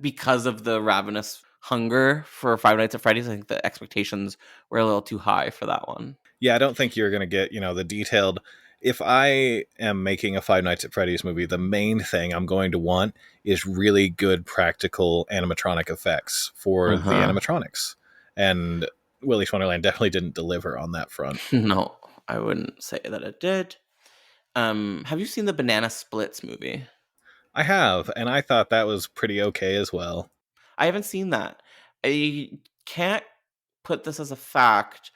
[SPEAKER 2] because of the ravenous hunger for Five Nights at Freddy's, I think the expectations were a little too high for that one.
[SPEAKER 3] Yeah, I don't think you're going to get, the detailed. If I am making a Five Nights at Freddy's movie, the main thing I'm going to want is really good practical animatronic effects for the animatronics. And Willy's Wonderland definitely didn't deliver on that front.
[SPEAKER 2] No, I wouldn't say that it did. Have you seen the Banana Splits movie?
[SPEAKER 3] I have, and I thought that was pretty okay as well.
[SPEAKER 2] I haven't seen that. I can't put this as a fact,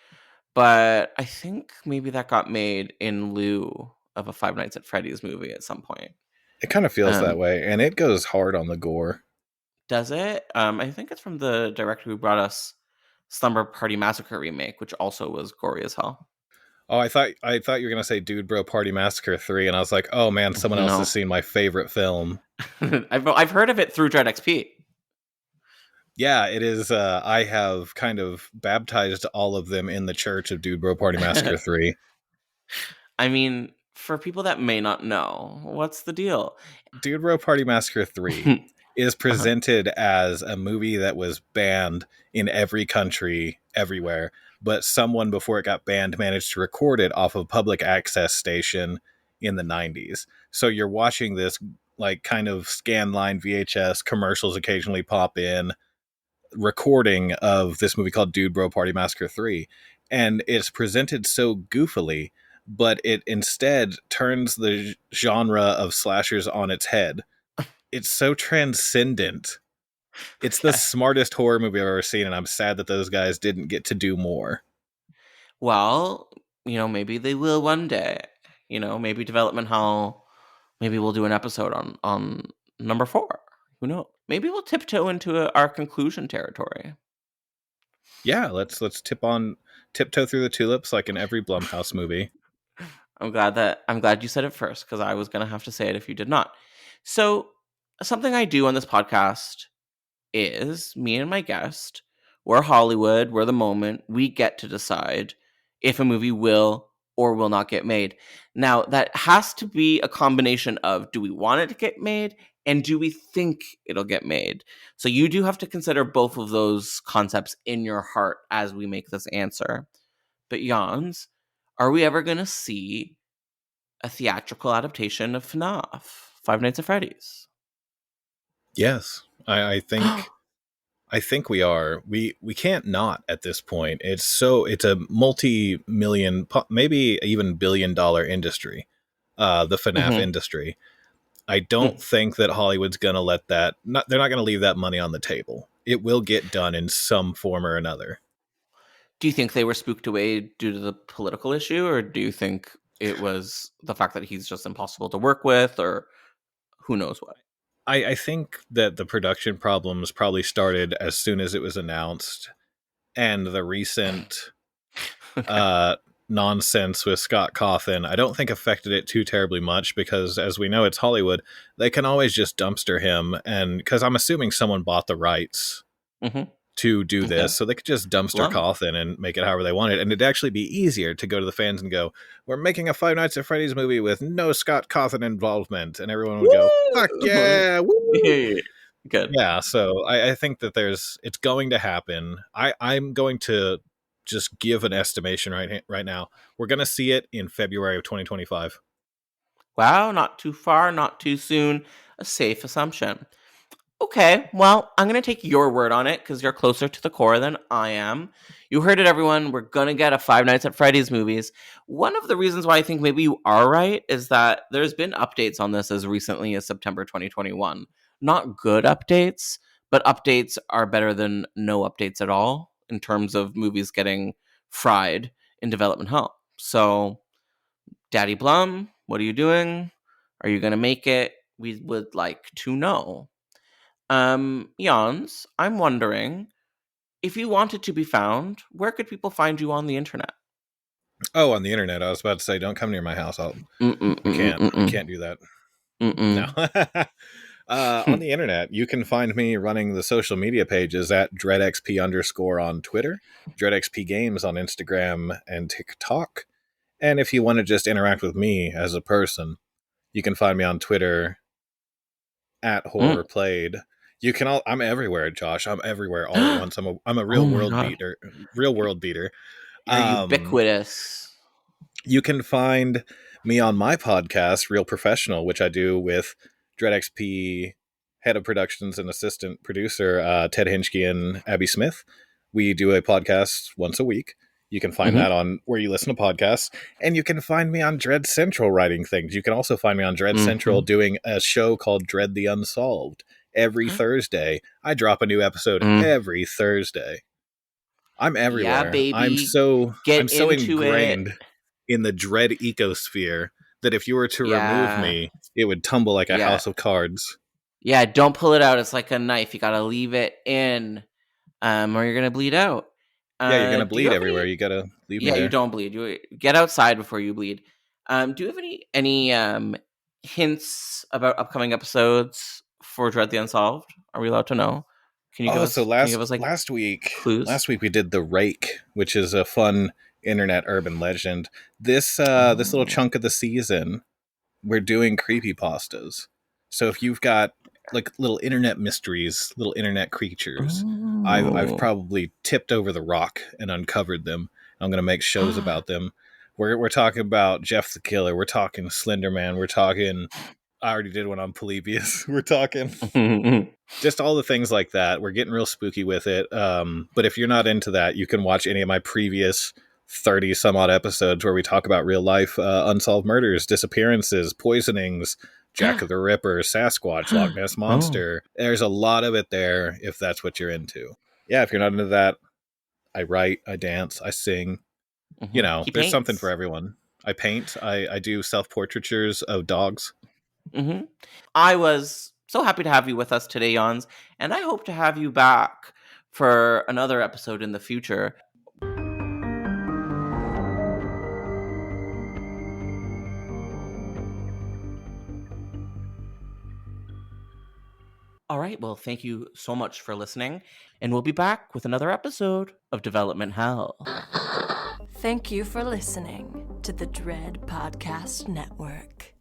[SPEAKER 2] but I think maybe that got made in lieu of a Five Nights at Freddy's movie at some point.
[SPEAKER 3] It kind of feels that way, and it goes hard on the gore.
[SPEAKER 2] Does it? I think it's from the director who brought us Slumber Party Massacre remake, which also was gory as hell.
[SPEAKER 3] Oh, I thought you were gonna say Dude Bro Party Massacre 3, and I was like, oh man, someone else has seen my favorite film.
[SPEAKER 2] I've heard of it through DreadXP.
[SPEAKER 3] Yeah, it is. I have kind of baptized all of them in the church of Dude Bro Party Massacre 3.
[SPEAKER 2] I mean, for people that may not know, what's the deal?
[SPEAKER 3] Dude Bro Party Massacre 3 is presented as a movie that was banned in every country, everywhere, but someone before it got banned managed to record it off of a public access station in the 90s. So you're watching this like kind of scanline VHS, commercials occasionally pop in, recording of this movie called Dude Bro Party Massacre 3, and it's presented so goofily, but it instead turns the genre of slashers on its head. It's so transcendent. It's the smartest horror movie I've ever seen, and I'm sad that those guys didn't get to do more.
[SPEAKER 2] Well, maybe they will one day. Maybe Development Hell, maybe we'll do an episode on number 4. Who knows? Maybe we'll tiptoe into our conclusion territory.
[SPEAKER 3] Yeah, let's tiptoe through the tulips like in every Blumhouse movie.
[SPEAKER 2] I'm glad you said it first, because I was gonna have to say it if you did not. So something I do on this podcast is me and my guest, we're Hollywood, we're the moment, we get to decide if a movie will or will not get made. Now, that has to be a combination of, do we want it to get made, and do we think it'll get made? So you do have to consider both of those concepts in your heart as we make this answer. But Jans, are we ever going to see a theatrical adaptation of FNAF, Five Nights at Freddy's?
[SPEAKER 3] Yes, I think we are. We can't not at this point. It's a multi-million, maybe even billion-dollar industry, the FNAF industry. I don't think that Hollywood's going to let that. They're not going to leave that money on the table. It will get done in some form or another.
[SPEAKER 2] Do you think they were spooked away due to the political issue, or do you think it was the fact that he's just impossible to work with, or who knows what?
[SPEAKER 3] I think that the production problems probably started as soon as it was announced, and the recent nonsense with Scott Cawthon, I don't think affected it too terribly much because, as we know, it's Hollywood. They can always just dumpster him, and because I'm assuming someone bought the rights to do this, so they could just dumpster Cawthon and make it however they wanted. And it'd actually be easier to go to the fans and go, "We're making a Five Nights at Freddy's movie with no Scott Cawthon involvement," and everyone would go, "Fuck yeah, woo!"
[SPEAKER 2] Good.
[SPEAKER 3] Yeah, so I think that it's going to happen. I'm going to just give an estimation right now. We're going to see it in February of 2025.
[SPEAKER 2] Wow, not too far, not too soon. A safe assumption. Okay, well, I'm going to take your word on it because you're closer to the core than I am. You heard it, everyone. We're going to get a Five Nights at Freddy's movies. One of the reasons why I think maybe you are right is that there's been updates on this as recently as September 2021. Not good updates, but updates are better than no updates at all in terms of movies getting fried in development hell. So, Daddy Blum, what are you doing? Are you going to make it? We would like to know. Jans, I'm wondering, if you wanted to be found, where could people find you on the internet?
[SPEAKER 3] Oh, on the internet. I was about to say, don't come near my house. Can't do that. No. On the internet, you can find me running the social media pages at DreadXP_ on Twitter, DreadXP Games on Instagram and TikTok. And if you want to just interact with me as a person, you can find me on Twitter at Horror Played. You can I'm everywhere, Josh. I'm everywhere all at once. I'm a real world beater. Real world beater.
[SPEAKER 2] You're ubiquitous.
[SPEAKER 3] You can find me on my podcast, Real Professional, which I do with DreadXP head of productions and assistant producer Ted Hinchke and Abby Smith. We do a podcast once a week. You can find that on where you listen to podcasts. And you can find me on Dread Central writing things. You can also find me on Dread Central doing a show called Dread the Unsolved. Every Thursday. I drop a new episode every Thursday. I'm everywhere.
[SPEAKER 2] Yeah, baby.
[SPEAKER 3] I'm so ingrained in the Dread ecosphere that if you were to remove me, it would tumble like a house of cards.
[SPEAKER 2] Yeah, don't pull it out. It's like a knife. You gotta leave it in, or you're gonna bleed out.
[SPEAKER 3] You're gonna bleed everywhere. You gotta leave me there.
[SPEAKER 2] You don't bleed. You get outside before you bleed. Do you have any hints about upcoming episodes for Dread the Unsolved? Are we allowed to know? Can you give us?
[SPEAKER 3] Last week we did The Rake, which is a fun internet urban legend. This little chunk of the season, we're doing creepypastas. So if you've got like little internet mysteries, little internet creatures, I've probably tipped over the rock and uncovered them. I'm going to make shows about them. We're talking about Jeff the Killer. We're talking Slender Man. We're talking. I already did one on Polybius. We're talking just all the things like that. We're getting real spooky with it. But if you're not into that, you can watch any of my previous 30 some odd episodes where we talk about real life unsolved murders, disappearances, poisonings, Jack the Ripper, Sasquatch, Loch Ness Monster. There's a lot of it there if that's what you're into. Yeah, if you're not into that, I write, I dance, I sing. You know, there's something for everyone. I paint. I do self-portraitures of dogs.
[SPEAKER 2] I was so happy to have you with us today, Jans, and I hope to have you back for another episode in the future. All right, well, thank you so much for listening, and we'll be back with another episode of Development Hell.
[SPEAKER 1] Thank you for listening to the Dread Podcast Network.